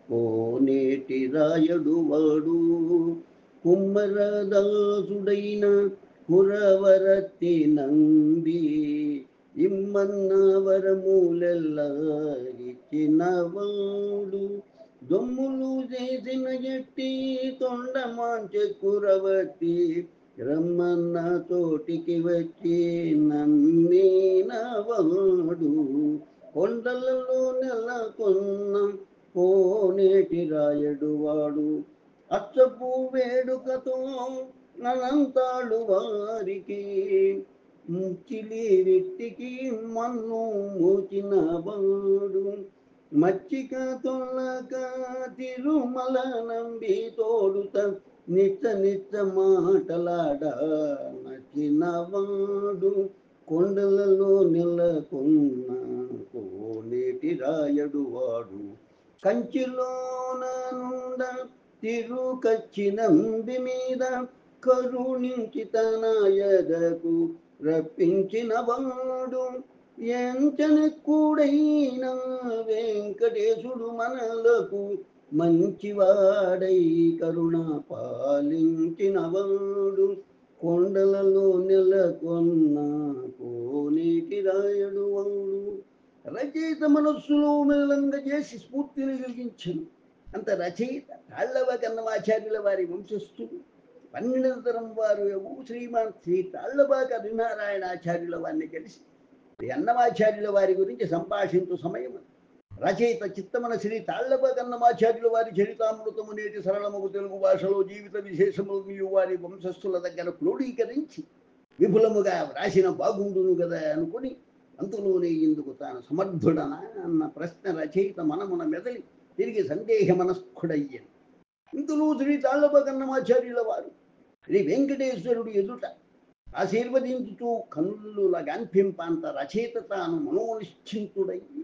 Speaker 1: కోనేటి రాయడువాడు కుమ్మరదాసుడైన కురవరతి నంబి ఇమ్మన్న వరములెల్ల ఇచ్చినవాడు దొమ్ములు చేసిన ఎట్టి తొండమాంచె కురవతి రమ్మన్న తోటికి వచ్చి నమ్మినవాడు కొండలలో నెలకొన్న కోనేటి రాయడువాడు అచ్చపు వేడుకతో అనంతాళు వారికి చిలి వ్యక్తికి మన్ను మూచిన వాడు మచ్చిక తొలక తిరుమల నంబి తోడుత నిత్య మాటలాడ నచ్చినవాడు కొండలలో నెలకొన్న కోనేటి రాయడువాడు కంచిలోన నుండ తిరుకచ్చి నంబి మీద కరుణించి తన ఎదకు రప్పించిన వాడు ఎంచనెక్కుడైన వెంకటేశుడు మనలకు మంచివాడై కరుణ పాలించిన వాడు కొండలలో నెలకొన్న కోనేటి రాయడు వాడు రచయిత మనస్సులో మెల్లంగా చేసి స్ఫూర్తిని కలిగించను. అంత రచయిత తాళ్లబాక అన్నమాచార్యుల వారి వంశస్థుడు 12వ తరం వారు శ్రీమాన్ శ్రీ తాళ్లబాక హరినారాయణాచార్యుల వారిని కలిసి శ్రీ అన్నమాచార్యుల వారి గురించి సంభాషించు సమయం రచయిత చిత్తమన శ్రీ తాళ్లబాక అన్నమాచార్యుల వారి చరితామృతము నేటి సరళముకు తెలుగు భాషలో జీవిత విశేషములు వారి వంశస్థుల దగ్గర క్రోడీకరించి విపులముగా వ్రాసిన బాగుండును కదా అనుకుని అంతలోనే ఇందుకు తాను సమర్థుడనా అన్న ప్రశ్న రచయిత మనమున మెదలి తిరిగి సందేహ మనస్కుడయ్యాను. ఇంతలో శ్రీ తాళ్లబాక అన్నమాచార్యుల వారు శ్రీ వెంకటేశ్వరుడు ఎదుట ఆశీర్వదించుతూ కన్నుల గాంపింపంత రచయిత తాను మనోనిశ్చింతుడయ్యి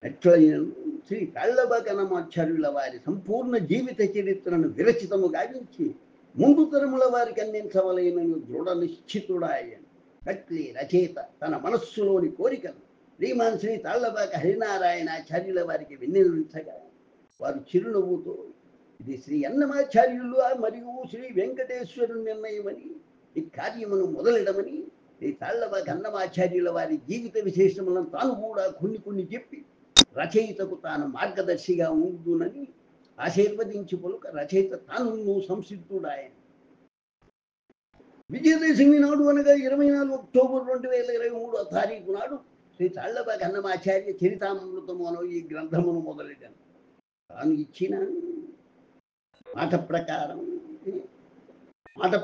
Speaker 1: అట్లయినను శ్రీ తాళ్లబాక అన్నమాచార్యుల వారి సంపూర్ణ జీవిత చరిత్రను విరచితము గావించి ముందు తరముల వారికి అందించవలేనని దృఢ నిశ్చితుడాయను. అట్లే రచయిత తన మనస్సులోని కోరికను శ్రీమాన్ శ్రీ తాళ్లబాక హరినారాయణాచార్యుల వారికి విన్నవించగా వారు చిరునవ్వుతో ఇది శ్రీ అన్నమాచార్యులు మరియు శ్రీ వెంకటేశ్వరుని నిర్ణయమని ఈ కార్యమును మొదలెడమని శ్రీ తాళ్లబాక అన్నమాచార్యుల వారి జీవిత విశేషములను తాను కూడా కొన్ని చెప్పి రచయితకు తాను మార్గదర్శిగా ఉండునని ఆశీర్వదించి పలుక రచయిత తాను సంసిద్ధుడాయన. విజయదశమి నాడు అనగా 24 అక్టోబర్ 2023 తారీఖు నాడు శ్రీ తాళ్లబాక అన్నమాచార్య చరితామృతము అను ఈ గ్రంథమును మొదలెట్టాను. తాను ఇచ్చిన మాట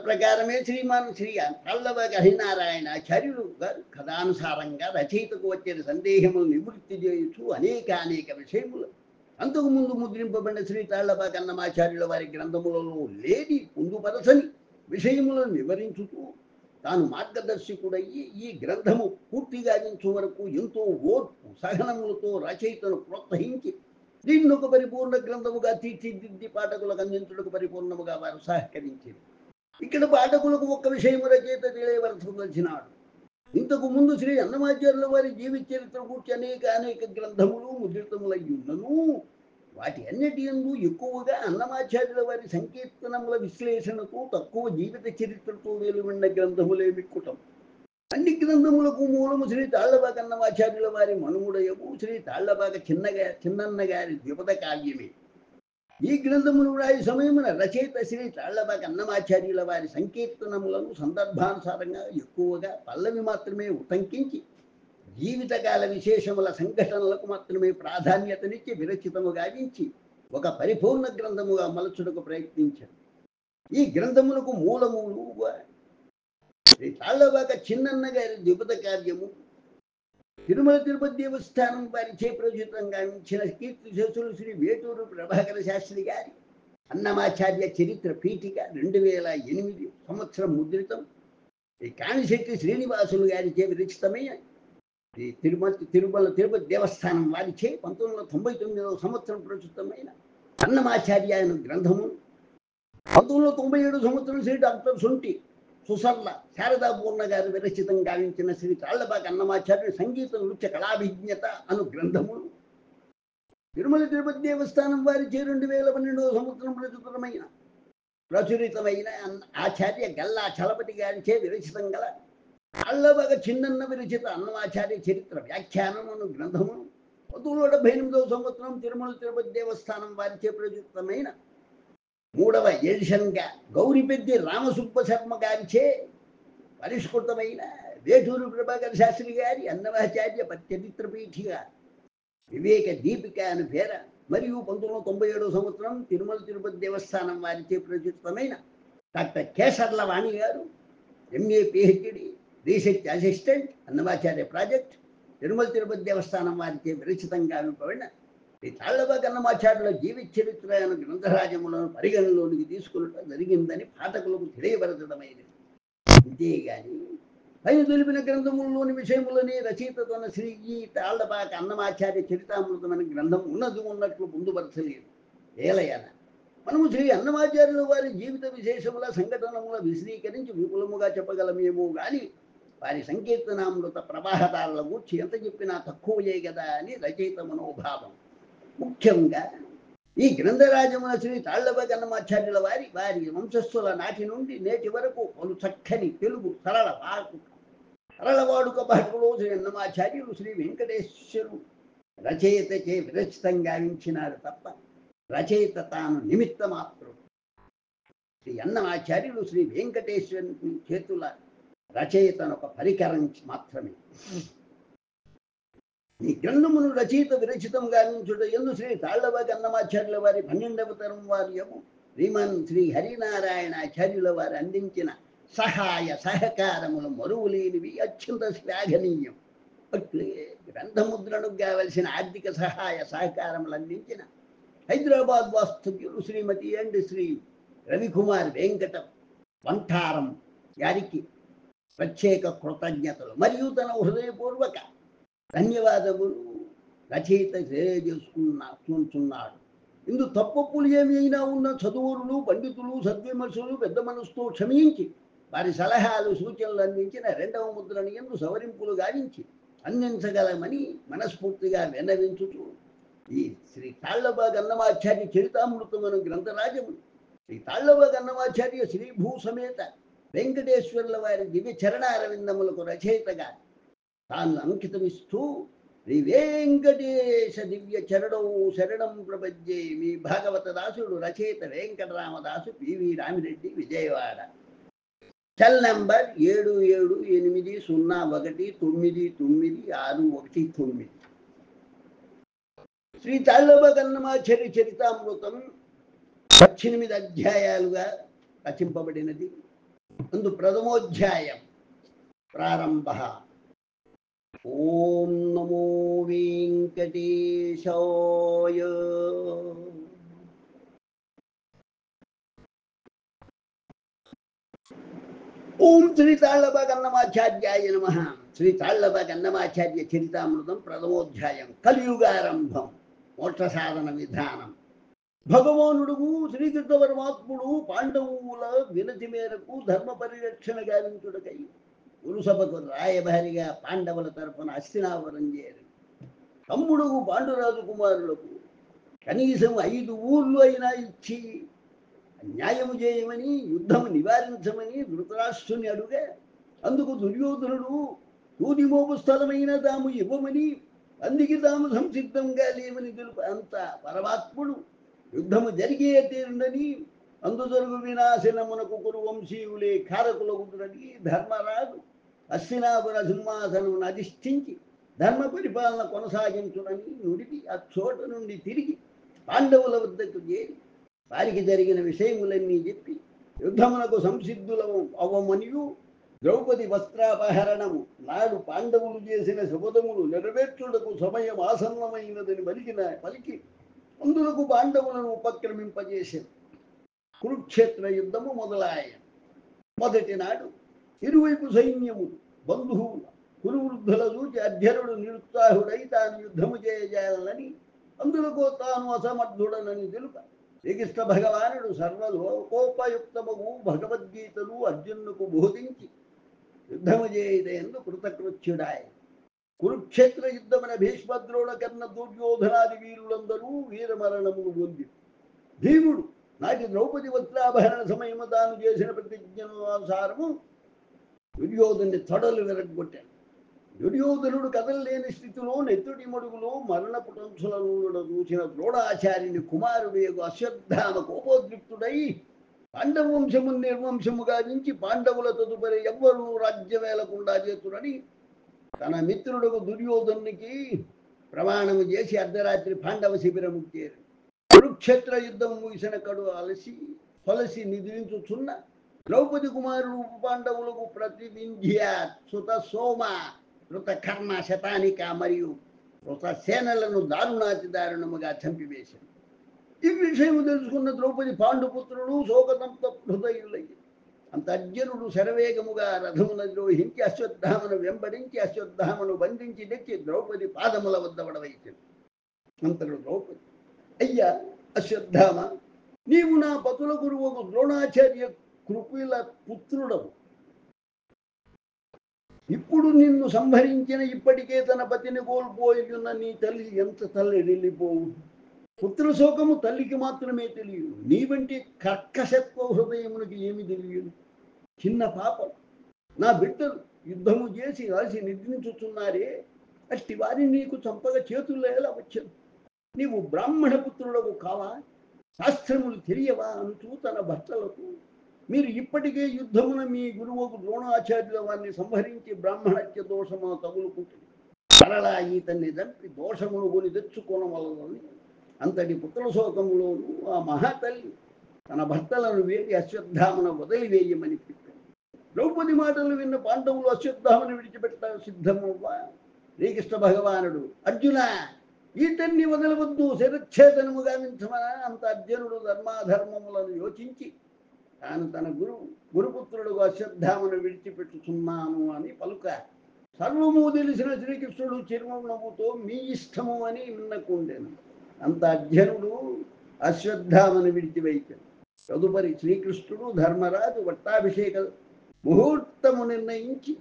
Speaker 1: ప్రకారమే శ్రీమాన్ శ్రీ తాళ్లబాక హరినారాయణాచార్యులు గారు కథానుసారంగా రచయితకు వచ్చిన సందేహములు నివృత్తి చేయుచు అనేక విషయములు అంతకు ముందు ముద్రింపబడిన శ్రీ తాళ్లబాక అన్నమాచార్యుల వారి గ్రంథములలో లేని పొందుపరచని విషయములను వివరించుతూ తాను మార్గదర్శకుడయ్యి ఈ గ్రంథము పూర్తిగా దించు వరకు ఎంతో ఓర్పు సహనములతో రచయితను ప్రోత్సహించి దీన్ని ఒక పరిపూర్ణ గ్రంథముగా తీర్చిదిద్ది పాఠకులకు అందించుటకు పరిపూర్ణముగా వారు సహకరించారు. ఇక్కడ పాఠకులకు ఒక్క విషయము రచయిత తెలియవలసినాడు. ఇంతకు ముందు శ్రీ అన్నమాచార్యుల వారి జీవిత చరిత్ర గురించి అనేక గ్రంథములు ముద్రితములయ్యున్నను వాటి అన్నిటి యందు ఎక్కువగా అన్నమాచార్యుల వారి సంకీర్తనముల విశ్లేషణతో తక్కువ జీవిత చరిత్రతో వెలువడిన గ్రంథములే మిక్కుటం. అన్ని గ్రంథములకు మూలము శ్రీ తాళ్లబాక అన్నమాచార్యుల వారి మనుముడయము శ్రీ తాళ్లబాక చిన్నన్న గారి ద్విపద కావ్యమే. ఈ గ్రంథమును వ్రాయి సమయమున రచయిత శ్రీ తాళ్లబాక అన్నమాచార్యుల వారి సంకీర్తనములను సందర్భానుసారంగా ఎక్కువగా పల్లవి మాత్రమే ఉటంకించి జీవితకాల విశేషముల సంఘటనలకు మాత్రమే ప్రాధాన్యతనిచ్చి విరచితము గావించి ఒక పరిపూర్ణ గ్రంథముగా మలచుటకు ప్రయత్నించారు. ఈ గ్రంథములకు మూలములు శ్రీ తాళ్లబాక చిన్నన్న గారి ద్విపద కార్యము, తిరుమల తిరుపతి దేవస్థానం వారిచే ప్రచురితంగా ఇచ్చిన కీర్తి శేషులు శ్రీ వేటూరు ప్రభాకర శాస్త్రి గారి అన్నమాచార్య చరిత్ర పీఠిక 2008 సంవత్సరం ముద్రితం, ఈ కాణిశెట్టి శ్రీనివాసులు గారిచే విరచితమైన తిరుమల తిరుపతి దేవస్థానం వారిచే 1999వ సంవత్సరం ప్రచురితమైన అన్నమాచార్య అనే గ్రంథము, 1997 సంవత్సరం శ్రీ డాక్టర్ సొంటి సుసర్ల శారదాపూర్ణ గారు విరచితం గావించిన శ్రీ తాళ్లబాక అన్నమాచార్యుడు సంగీత నృత్య కళాభిజ్ఞత అను గ్రంథములు, తిరుమల తిరుపతి దేవస్థానం వారిచే 2012వ సంవత్సరం ప్రచురితమైన ఆచార్య గల్లా చలపతి గారిచే విరచితం గల తాళ్లబాక చిన్నన్న విరచిత అన్నమాచార్య చరిత్ర వ్యాఖ్యానం అను గ్రంథము, 1978వ సంవత్సరం తిరుమల తిరుపతి దేవస్థానం వారిచే ప్రచురితమైన 3వ ఎడిషన్గా గౌరిపెద్ది రామసుబ్బ శర్మ గారిచే పరిష్కృతమైన వేటూరు ప్రభాకర శాస్త్రి గారి అన్నమాచార్య చరిత్ర పీఠిక వివేక దీపిక అని పేర, మరియు 1997వ సంవత్సరం తిరుమల తిరుపతి దేవస్థానం వారిచే ప్రచురితమైన డాక్టర్ కేసర్ల వాణి గారు MA PhD research assistant Annamacharya project Tirumala Tirupati దేవస్థానం వారిచే విరచితంగా వినబడిన ఈ తాళ్లబాక అన్నమాచార్యుల జీవిత చరిత్ర అనే గ్రంథరాజములను పరిగణలోనికి తీసుకున్నట్టు జరిగిందని పాఠకులకు తెలియపరచడమైనది. అంతేగాని పైన తెలిపిన గ్రంథములలోని విషయములని రచయిత తన శ్రీ ఈ తాళ్లబాక అన్నమాచార్య చరితామృతమైన గ్రంథం ఉన్నట్లు పొందుపరచలేదు. ఏలయన మనము శ్రీ అన్నమాచార్యుల వారి జీవిత విశేషముల సంఘటనముల విశదీకరించి విపులముగా చెప్పగలమేమో గాని వారి సంకీర్తనామృత ప్రవాహదారుల గూర్చి ఎంత చెప్పినా తక్కువయే కదా అని రచయిత మనోభావం. ముఖ్యంగా ఈ గ్రంథరాజమున శ్రీ తాళ్లబాక అన్నమాచార్యుల వారి వంశస్థుల నాటి నుండి నేటి వరకు పలు చక్కని తెలుగు సరళ వాడుక భాషలో శ్రీ అన్నమాచార్యులు శ్రీ వెంకటేశ్వరు రచయితచే విరచితం గావించినారు తప్ప రచయిత తాను నిమిత్త మాత్రం. శ్రీ అన్నమాచార్యులు శ్రీ వెంకటేశ్వరుని చేతుల రచయితను ఒక పరికరం మాత్రమే. ఈ గ్రంథమును రచయిత విరచితం గావించుట ఎందు శ్రీ తాళ్లవాగి అన్నమాచార్యుల వారి 12వ తరం వారి శ్రీమన్ శ్రీ హరినారాయణాచార్యుల వారు అందించిన సహాయ సహకారములు మరువులేనివి, అత్యంత శ్లాఘనీయం. అట్లే గ్రంథముద్రణకు కావలసిన ఆర్థిక సహాయ సహకారములు అందించిన హైదరాబాద్ వాస్తవ్యులు శ్రీమతి అండ్ శ్రీ రవికుమార్ వెంకట వంఠారం గారికి ప్రత్యేక కృతజ్ఞతలు మరియు తన హృదయపూర్వక ధన్యవాదములు రచయిత తెలియజేసుకుంటున్నాడు. ఇందు తప్పప్పులు ఏమైనా ఉన్న చదువులు, పండితులు, సద్విమర్శలు పెద్ద మనసుతో క్షమించి వారి సలహాలు సూచనలు అందించిన 2వ ముద్రను ఎందు సవరింపులు గావించి అందించగలమని మనస్ఫూర్తిగా విన్నవించుతూ ఈ శ్రీ తాళ్లవాగి అన్నమాచార్య చరితామృతమను గ్రంథరాజము శ్రీ తాళ్లవాగి అన్నమాచార్య శ్రీభూ సమేత వెంకటేశ్వర్ల వారి దివ్య చరణారవిందములకు రచయితగా తాను అంకితమిస్తూ శ్రీ వెంకటేశ దివ్య చరణౌ శరణం ప్రపంచే మీ భాగవత దాసుడు రచయిత Venkataramadasu PV Ramireddy, Vijayawada. Cell number 7780199619. Shri Tallapaka Annamacharya చరితామృతం 18 అధ్యాయాలుగా రచింపబడినది. అందు ప్రథమోధ్యాయం ప్రారంభ. ఓం నమో వెంకటేశాయ. ఓం శ్రీ తాళ్లవాగి అన్నమాచార్యాయ నమః. శ్రీ తాళ్లవాగి అన్నమాచార్య చరితామృతం ప్రథమోధ్యాయం కలియుగారంభం, మోక్ష సాధన విధానం. భగవానుడు శ్రీకృష్ణ పరమాత్ముడు పాండవుల వినతి మేరకు ధర్మ పరిరక్షణ గావించుటకై గురుసభకు రాయభారిగా పాండవుల తరపున హస్తినాపురం చేరి తమ్ముడు పాండురాజు కుమారులకు కనీసం 5 ఊర్లు అయినా ఇచ్చి న్యాయము చేయమని, యుద్ధము నివారించమని ధృతరాష్ట్రుని అడుగా అందుకు దుర్యోధనుడు తూదిమోపు స్థలమైన తాము ఇవ్వమని, అందుకే తాము సంసిద్ధంగా లేవని తెలుపు. అంత పరమాత్ముడు యుద్ధము జరిగే తీరుండని, అందు జరుగు వినాశనమునకు కురువంశీయులే కారకులగుతురని ధర్మరాజు హస్తినాపుర సింహాసనమును అధిష్ఠించి ధర్మ పరిపాలన కొనసాగించునని నుడిపి ఆ చోట నుండి తిరిగి పాండవుల వద్దకు చేరి వారికి జరిగిన విషయములన్నీ చెప్పి యుద్ధమునకు సంసిద్ధులము అవ్వమనియు, ద్రౌపది వస్త్రాపహరణము నాడు పాండవులు చేసిన శపథములు నెరవేర్చుటకు సమయం ఆసన్నమైనదని పలికి అందులకు పాండవులను ఉపక్రమింపజేశారు. కురుక్షేత్ర యుద్ధము మొదలాయ. మొదటి నాడు ఇరువైపు సైన్యము బంధువుల కురువృద్ధుల చూచి అధ్యరుడు నిరుత్సాహుడై తాను యుద్ధము చేయజాలని, అందులకు తాను అసమర్థుడనని తెలుప శ్రీకృష్ణ భగవానుడు సర్వలోకోపయుక్తమగు భగవద్గీతలు అర్జునుకు బోధించి యుద్ధము చేయటందు కృతకృత్యుడాయ. కురుక్షేత్ర యుద్ధమున భీష్మద్రోణ కర్ణ దుర్యోధనాది వీరులందరూ వీరమరణములు పొంది భీముడు నాటి ద్రౌపది వస్త్రాభరణ సమయము తాను చేసిన ప్రతిజ్ఞానుసారము దుర్యోధుని తొడలు విరగొట్టాడు. దుర్యోధనుడు కదలలేని స్థితిలో నెత్తుటి మడుగులో మరణపు టంచులను చూసిన ద్రోణాచార్యుని కుమారుడు అశ్వత్థామ కోపోద్రిక్తుడై పాండవ వంశము నిర్వంశముగా నుంచి పాండవుల తదుపరి ఎవ్వరూ రాజ్యమేలకుండా చేతురని తన మిత్రుడు దుర్యోధనునికి ప్రమాణము చేసి అర్ధరాత్రి పాండవ శిబిరము చేరు. కురుక్షేత్ర యుద్ధం ముగిసిన కడు తొలసి నిద్రించుచున్న ద్రౌపది కుమారుడు పాండవులకు ప్రతివింధ్య సుత సోమ కృత కర్ణ శతానిక మరియు కృత సేనలను దారుణాతి దారుణముగా చంపివేశారు. ఈ విషయము తెలుసుకున్న ద్రౌపది పాండుపుత్రుడు శోకతంత హృదయులయ్యి అంత అర్జునుడు శరవేగముగా రథమును ద్రోహించి అశ్వత్థామను వెంబడించి అశ్వత్థామను బంధించి నెచ్చి ద్రౌపది పాదముల వద్ద పడవైచాడు. అంతడు ద్రౌపది, అయ్యా అశ్వత్థామ, నీవు నా పతుల గురువుకు ద్రోణాచార్య కృపిల పుత్రుడవు. ఇప్పుడు నిన్ను సంహరించిన ఇప్పటికే తన పతిని కోల్పోయిన నీ తల్లి ఎంత తల్లడిల్లిపోవు. పుత్ర శోకము తల్లికి మాత్రమే తెలియదు, నీ వంటి కర్కశత్వ హృదయమునికి ఏమి తెలియదు. చిన్న పాపం, నా బిడ్డలు యుద్ధము చేసి రాసి నిద్రించుతున్నారే, అట్టి వారిని నీకు చంపగా చేతుల్లో ఎలా వచ్చాను? నీవు బ్రాహ్మణ పుత్రుడవు కావా? శాస్త్రములు తెలియవా అంటూ తన భర్తలకు, మీరు ఇప్పటికే యుద్ధమున మీ గురువుకు ద్రోణాచార్యుల వారిని సంహరించి బ్రాహ్మణత్య దోషమును తగులుకుంటుంది. మరలా ఈతన్ని చంపి దోషమును కొని తెచ్చుకోనవలని అంతటి పుత్రశోకములోనూ ఆ మహాతల్లి తన భర్తలను వేడి అశ్వత్థామను వదిలివేయమని చెప్పారు. ద్రౌపది మాటలు విన్న పాండవులు అశ్వత్థామను విడిచిపెట్ట సిద్ధమవ్వా. శ్రీకృష్ణ భగవానుడు, అర్జున, ఈతన్ని వదలవద్దు, శిరచ్ఛేదనము గావించమన. అంత అర్జునుడు ధర్మాధర్మములను యోచించి తాను తన గురుపుత్రుడుగా అశ్వత్థామను విడిచిపెట్టుచున్నాను అని పలుక, సర్వము తెలిసిన శ్రీకృష్ణుడు చిరునవ్వుతో మీ ఇష్టము అని విన్నకుండెను. అంత అర్జునుడు అశ్వత్థామను విడిచివేశాడు. తదుపరి శ్రీకృష్ణుడు ధర్మరాజు పట్టాభిషేక ముహూర్తము నిర్ణయించి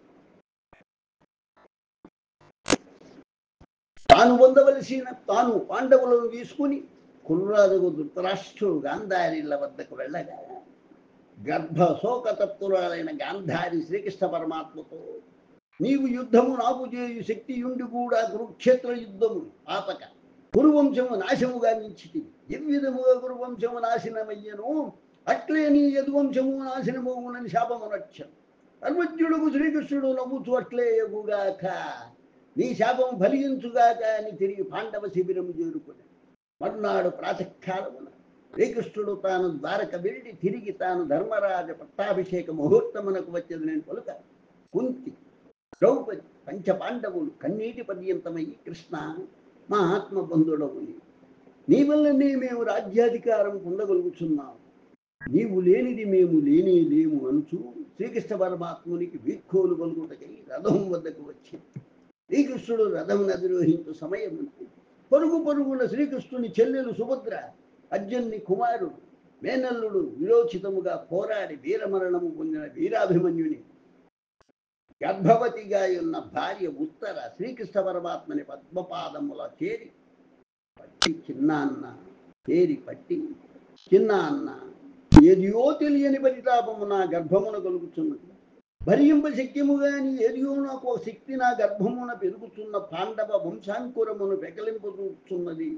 Speaker 1: తాను పాండవులను తీసుకుని కుర్రాజుకు ధృతరాష్ట్రుడు గాంధారీల వద్దకు వెళ్ళగా, గర్భశోకతత్తురాలైన గాంధారి శ్రీకృష్ణ పరమాత్మతో, నీవు యుద్ధము నాకు చేయు శక్తియుండి కూడా కురుక్షేత్ర యుద్ధము ఆపక కురువంశము నాశము గావించితి. ఎవ్విధముగా కురువంశము నాశనమయ్యను అట్లే నీ యదువంశము నాశనమవునని శాపమునొచ్చెను. సర్వజ్ఞుడుకు శ్రీకృష్ణుడు నవ్వుతూ, అట్లే ఎగుగాక, నీ శాపము ఫలించుగాక అని తిరిగి పాండవ శిబిరము చేరుకుని మర్నాడు ప్రాతకాలమున శ్రీకృష్ణుడు తాను ద్వారక వెళ్ళి తిరిగి తాను ధర్మరాజ పట్టాభిషేక ముహూర్తమునకు వచ్చేది నేను పలుక, కుంతి, ద్రౌపది, పంచపాండవులు కన్నీటి పర్యంతమయ్యి, కృష్ణ, మా ఆత్మబంధుడవు, నీ వల్లనే మేము రాజ్యాధికారం పొందగలుగుతున్నాము, నీవు లేనిది మేము లేనే లేము అనుచు శ్రీకృష్ణ పరమాత్మునికి వీడ్కోలు పలుకుటకై రథం వద్దకు వచ్చి శ్రీకృష్ణుడు రథమును అధిరోహించు సమయం పరుగున శ్రీకృష్ణుని చెల్లెలు సుభద్ర, అర్జున్ని కుమారుడు మేనల్లుడు విరోచితముగా పోరాడి వీరమరణము పొందిన వీరాభిమన్యుని గర్భవతిగా ఉన్న భార్య ఉత్తర శ్రీకృష్ణ పరమాత్మని పద్మపాదముల చేరి పట్టి చిన్నాన్న, ఏదియో తెలియని పరితాపము నా గర్భమున కలుగుతున్నది, భరింప శక్యము గాని ఏదియో నాకు శక్తి నా గర్భమున పెరుగుతున్న పాండవ వంశాంకురమును పెకలింపుతున్నది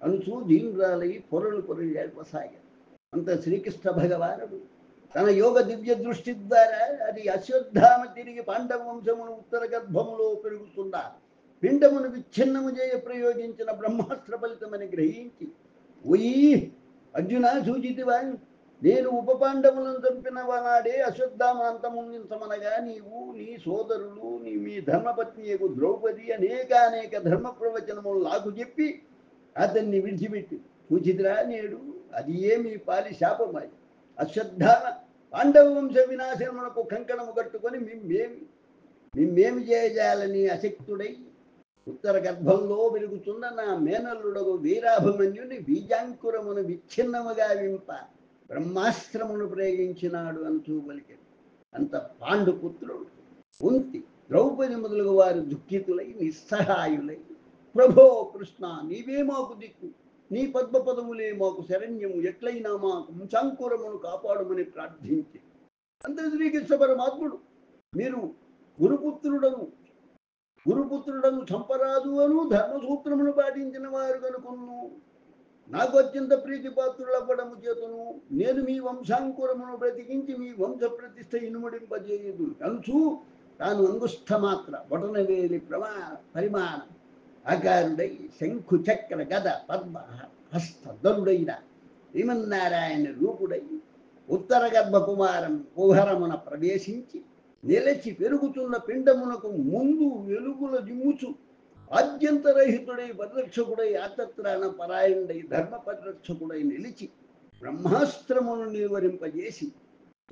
Speaker 1: అనుచూ దీనురాలై పొరలు ఏర్పసాగారు. అంత శ్రీకృష్ణ భగవానుడు తన యోగ దివ్య దృష్టి ద్వారా అది అశ్వత్థామ తిరిగి పాండవ వంశమును ఉత్తర గర్భములో పెరుగుతున్న పిండమును విచ్ఛిన్నము చేయ ప్రయోగించిన బ్రహ్మాస్త్ర ఫలితమని గ్రహించి, ఓయి అర్జున, సూచితివా, నేను ఉప పాండవులను చంపిన వానాడే అశ్వత్థామ అంతముందించమనగా నీవు, నీ సోదరులు, మీ ధర్మపత్నియకు ద్రౌపది అనేక ధర్మ ప్రవచనములు నాకు చెప్పి అతన్ని విడిచిపెట్టి సూచితిరా, నేడు అది ఏమి పాలి శాపమాయి అశ్వత్థామ పాండవ వంశ వినాశనమునకు కంకణము కట్టుకొని మిమ్మేమి చేయాలని అశక్తుడై ఉత్తర గర్భంలో వెలుగుతున్న నా మేనల్లుడగు వీరాభిమన్యుని బీజాంకురమును విచ్ఛిన్నముగా వింప బ్రహ్మాస్త్రమును ప్రయోగించినాడు అంటూ పలికాడు. అంత పాండుపుత్రుడు కుంతి, ద్రౌపది మొదలుగు వారు దుఃఖితులై నిస్సహాయులై, ప్రభో కృష్ణ, నీవే మాకు దిక్కు, నీ పద్మపదములే మాకు శరణ్యము, ఎట్లయినా మాకు వంశాంకురమును కాపాడమని ప్రార్థించి, అంత శ్రీకృష్ణ పరమాత్ముడు, మీరు గురుపుత్రుడను చంపరాదు అను ధర్మసూత్రమును పాటించిన వారు కనుకొను నాకు అత్యంత ప్రీతిపాత్రులవ్వడము చేతను నేను మీ వంశాంకురమును బ్రతికించి మీ వంశ ప్రతిష్ట ఇనుమడింపజేయదు అనుచు తాను అంగుష్ఠమాత్ర బొటనవేలి పరిమాణ ఆకారుడై శంఖు చక్ర గద పద్మ హస్తధరుడైన శ్రీమన్నారాయణ రూపుడై ఉత్తర గర్భ కుహరమున ప్రవేశించి నిలచి పెరుగుతున్న పిండమునకు ముందు వెలుగుల దిమ్ముచు ఆద్యంతరహితుడై పరిరక్షకుడై ఆతత్రాణ పరాయణుడై ధర్మ పరిరక్షకుడై నిలిచి బ్రహ్మాస్త్రమును నిర్వరింపజేసి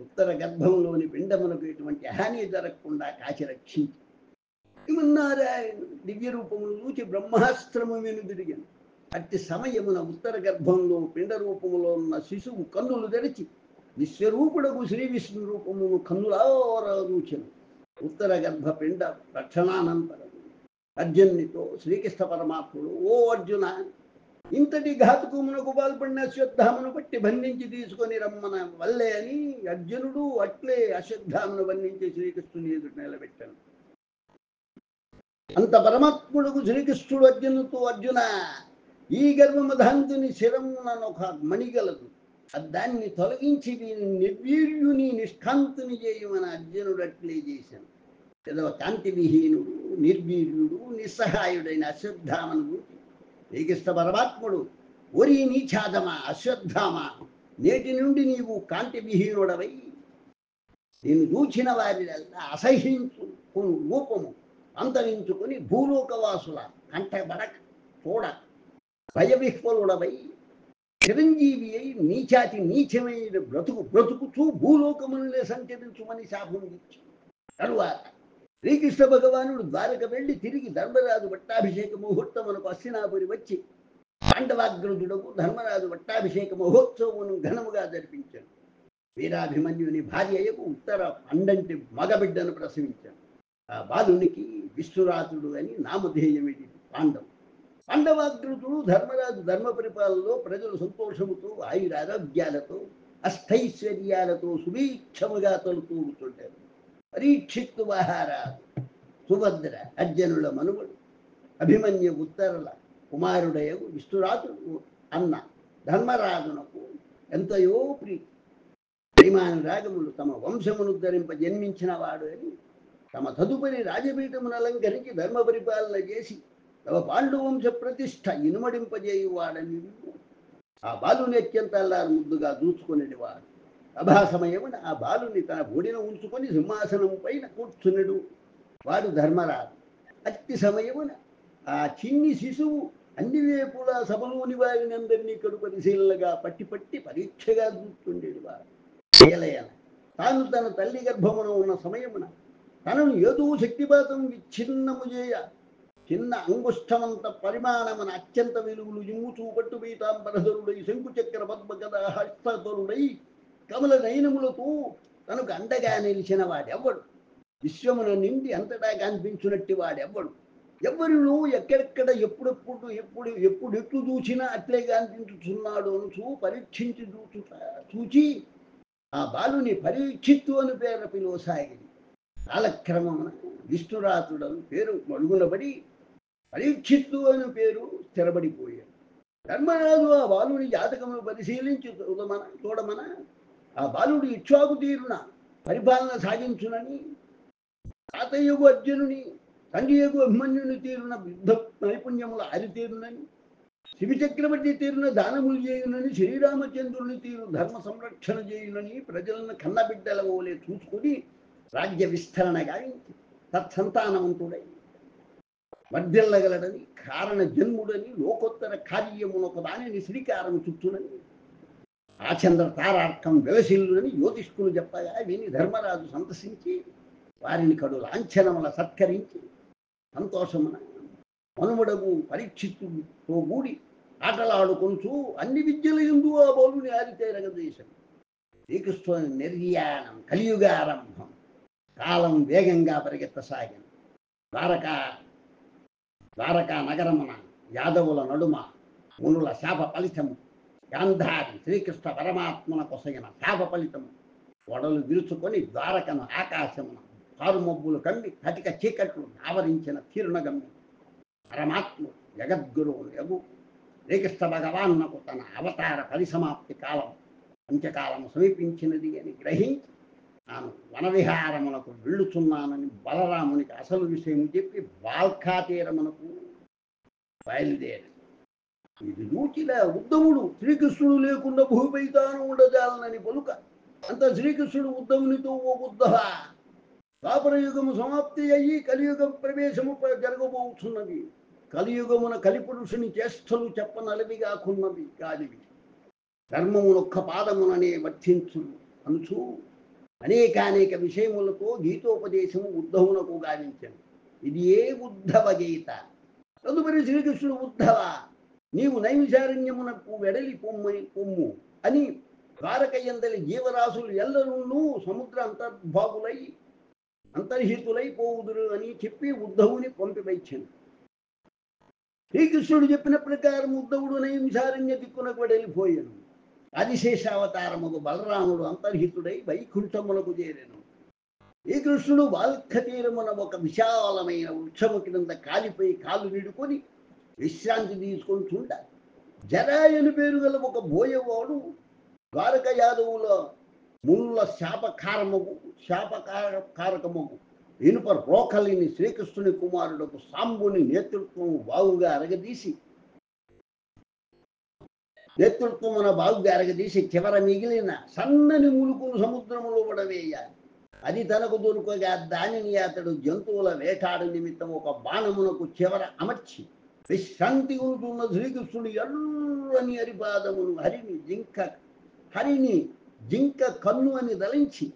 Speaker 1: ఉత్తర గర్భంలోని పిండమునకు ఎటువంటి హాని జరగకుండా కాచి రక్షించి శ్రీమన్నారాయణ దివ్య రూపమును చూచి బ్రహ్మాస్త్రము వెనుదిరిగాను. అట్టి సమయమున ఉత్తర గర్భంలో పిండ రూపములో ఉన్న శిశువు కన్నులు తెరిచి విశ్వరూపుడకు శ్రీ విష్ణు రూపమును కన్నులారా చూచెను. ఉత్తర గర్భ పిండ రక్షణానంతరం అర్జునునితో శ్రీకృష్ణ పరమాత్ముడు, ఓ అర్జున, ఇంతటి ఘాతుకమునకు పాల్పడిన అశ్వత్థామను బట్టి బంధించి తీసుకొని రమ్మన వల్లే అని అర్జునుడు అట్లే అశ్వత్థామను బంధించి శ్రీకృష్ణుని ఎదుట నిలబెట్టాను. అంత పరమాత్ముడుకు శ్రీకృష్ణుడు అర్జునుతో, అర్జున, ఈ గర్భమధాంతుని శిరమునొక మణిగలదు, దాన్ని తొలగించి వీని నిర్వీర్యుని నిష్కాంతుని చేయమని అర్జునుడు అట్లే చేశాను. ఏదో కాంతి విహీనుడు, నిర్వీర్యుడు, నిస్సహాయుడైన అశ్వత్థామను గురించి శ్రీకృష్ణ పరమాత్ముడు, ఒరి నీఛాదమా అశ్వత్థామ, నేటి నుండి నీవు కాంతి విహీనుడవై నేను చూచిన వారినల్లా అసహ్యించు రూపము అంతరించుకొని భూలోకవాసుల కంటబడక చూడ భయవిహ్వలుడవై చిరంజీవి అయి నీచాతి నీచమైన బ్రతుకుచూ భూలోకములనే సంచరించుమని శాపం ఇచ్చి తరువాత శ్రీకృష్ణ భగవానుడు ద్వారక వెళ్ళి తిరిగి ధర్మరాజు పట్టాభిషేక ముహూర్తమునకు అస్తినాపురి వచ్చి పాండవాగ్రజుడకు ధర్మరాజు పట్టాభిషేక మహోత్సవమును ఘనముగా జరిపించాడు. వీరాభిమన్యుని భార్యకు ఉత్తర అండంటి మగబిడ్డను ప్రసవించాడు. ఆ బాలునికి విశ్వరాతుడు అని నామధేయమిటి పాండవాగ్రజుడు ధర్మరాజు ధర్మ పరిపాలనలో ప్రజలు సంతోషముతో ఆయురారోగ్యాలతో అష్టైశ్వర్యాలతో సుభీక్షముగా తొలుతూగుతుంటారు. పరీక్షిత్తు మహారాజు సుభద్ర అర్జునుల మనుమడు అభిమన్యు ఉత్తరల కుమారుడయగు విష్ణురాతుడు అన్న ధర్మరాజునకు ఎంతయో ప్రేమానురాగములు తమ వంశమును ధరింప జన్మించిన వాడు అని తమ తదుపరి రాజపీఠమును అలంకరించి ధర్మ పరిపాలన చేసి తమ పాండువంశ ప్రతిష్ట ఇనుమడింపజేయువాడని ఆ బాలుని అత్యంత అల్లారు ముద్దుగా దూచుకునేవాడు. సభా సమయమున ఆ బాలుని తన బోడిన ఉంచుకొని సింహాసనం పైన కూర్చునడు వాడు ధర్మరాజు. అట్టి సమయమున ఆ చిన్ని శిశువు అన్ని వేపులా సభలోని వారిని అందరినీ కడు పరిశీలనగా పట్టి పరీక్షగా చూస్తుండేది వాడు. తాను తన తల్లి గర్భమున ఉన్న సమయమున తనను ఏదో శక్తిపాతం విచ్ఛిన్నము చేయ చిన్న అంగుష్టమంత పరిమాణమున అత్యంత వెలుగులు ఇమ్ముచూ పట్టు పీతాంబరధరుడై శంకుచక్ర పద్మగద హస్తరుడై కమల నయనములతో తనకు అండగా నిలిచిన వాడెవ్వడు, విశ్వమున నిండి అంతటా కనిపించునట్టి వాడెవ్వడు, ఎవరినో ఎక్కడెక్కడ ఎప్పుడు చూచినా అట్లే కనిపించుచున్నాడు అనుచూ పరీక్షించి చూచి ఆ బాలుని పరీక్షిత్తు అని పేర పిలువసాగింది. కాలక్రమమున విష్ణురాతుడను పేరు మడుగులబడి పరీక్షిత్తు అని పేరు స్థిరపడిపోయాడు. ధర్మరాజు ఆ బాలుని జాతకమును పరిశీలించి చూడమన ఆ బాలుడు ఇక్ష్వాకు తీరున పరిపాలన సాగించునని, తాతయ్యకు అర్జునుని తండ్రియకు అభిమన్యుని తీరున యుద్ధ నైపుణ్యముల ఆరితీరునని, శివచక్రవర్తి తీరున దానములు చేయునని, శ్రీరామచంద్రుని తీరు ధర్మ సంరక్షణ చేయునని ప్రజలను కన్నబిడ్డల ఓలే చూసుకుని రాజ్య విస్తరణ గావించి తత్సంతానవంతుడై వర్ధిల్లగలడని, కారణ జన్ముడని, లోకోత్తర కార్యమునొక దానిని శ్రీకారం చుట్టునని, ఆచంద్ర తారార్కం వ్యవశీలునని జ్యోతిష్కులు చెప్పగా విని ధర్మరాజు సంతసించి వారిని కడు లాంఛనముల సత్కరించి సంతోషమున మనుమడగు పరీక్షిత్తుతో కూడి ఆటలాడుకొంచు అన్ని విద్యల యందు ఆ బాలుని ఆరితేరగదేశం. శ్రీకృష్ణుని నిర్యాణం కలియుగారంభం. కాలం వేగంగా పరిగెత్తసాగిన ద్వారకా నగరమున యాదవుల నడుమ మునుల శాప ఫలితము, గాంధారి శ్రీకృష్ణ పరమాత్మన కొసగిన శాప ఫలితము వడలు విరుచుకొని ద్వారకను ఆకాశమున కారుమబ్బులు కమ్మి కటిక చీకట్లు ఆవరించిన తీరునగమ్మి పరమాత్ముడు జగద్గురువు యగు శ్రీకృష్ణ భగవాన్నకు తన అవతార పరిసమాప్తి కాలం అంత్యకాలము సమీపించినది అని గ్రహించి తాను వనవిహారమునకు వెళ్ళుచున్నానని బలరామునికి అసలు విషయం చెప్పి బాల్కా తీరమునకు బయలుదేరి ఇది చూచిన ఉద్ధవుడు శ్రీకృష్ణుడు లేకుండా భూమిపై తాను ఉండజాలనని పలుక అంత శ్రీకృష్ణుడు ఉద్ధవునితో ఓ ఉద్ధవ, ద్వాపర యుగము సమాప్తి అయ్యి కలియుగం ప్రవేశము జరగబోతున్నది. కలియుగమున కలిపురుషుని చేష్టలు చెప్పనలవిగా కున్నవి కానివి, ధర్మమునొక్క పాదముననే వర్తించు అనుచు అనేక విషయములతో గీతోపదేశము ఉద్ధవునకు గావించను. ఇది ఏ ఉద్ధవ గీత. తదుపరి శ్రీకృష్ణుడు ఉద్ధవ, నీవు నైమిషారణ్యమునకు వెడలి పొమ్ము అని ద్వారకయందలి జీవరాశులు ఎల్లరూ సముద్ర అంతర్హితులై పోవుదురు అని చెప్పి ఉద్ధవుని పంపివచ్చాను. శ్రీకృష్ణుడు చెప్పిన ప్రకారం ఉద్ధవుడు నైమిషారణ్య దిక్కునకు వెడలిపోయాను. ఆదిశేషావతారముకు బలరాముడు అంతర్హితుడై వైకుంఠములకు చేరెను. శ్రీకృష్ణుడు బాల్క తీరమున ఒక విశాలమైన వృక్షము క్రింద కాలిపై కాలు నిడుకొని విశ్రాంతి తీసుకుంటుండ జరాయుని పేరు గల ఒక బోయవాడు ద్వారక యాదవుల మునుల శాపకారకముకు ఇనుప రోకలిని శ్రీకృష్ణుని కుమారుడుకు సాంబుని నేతృత్వమున బావుగా అరగదీసి చివర మిగిలిన సన్నని ములుకులు సముద్రములో పడవేయాలి. అది తనకు దొరకగా దానిని అతడు జంతువుల వేటాడు నిమిత్తం ఒక బాణమునకు చివర అమర్చి విశ్రాంతి ఉంటున్న శ్రీకృష్ణుడు ఎర్రని అరిపాదమును హరిని జింక కన్ను అని దలించి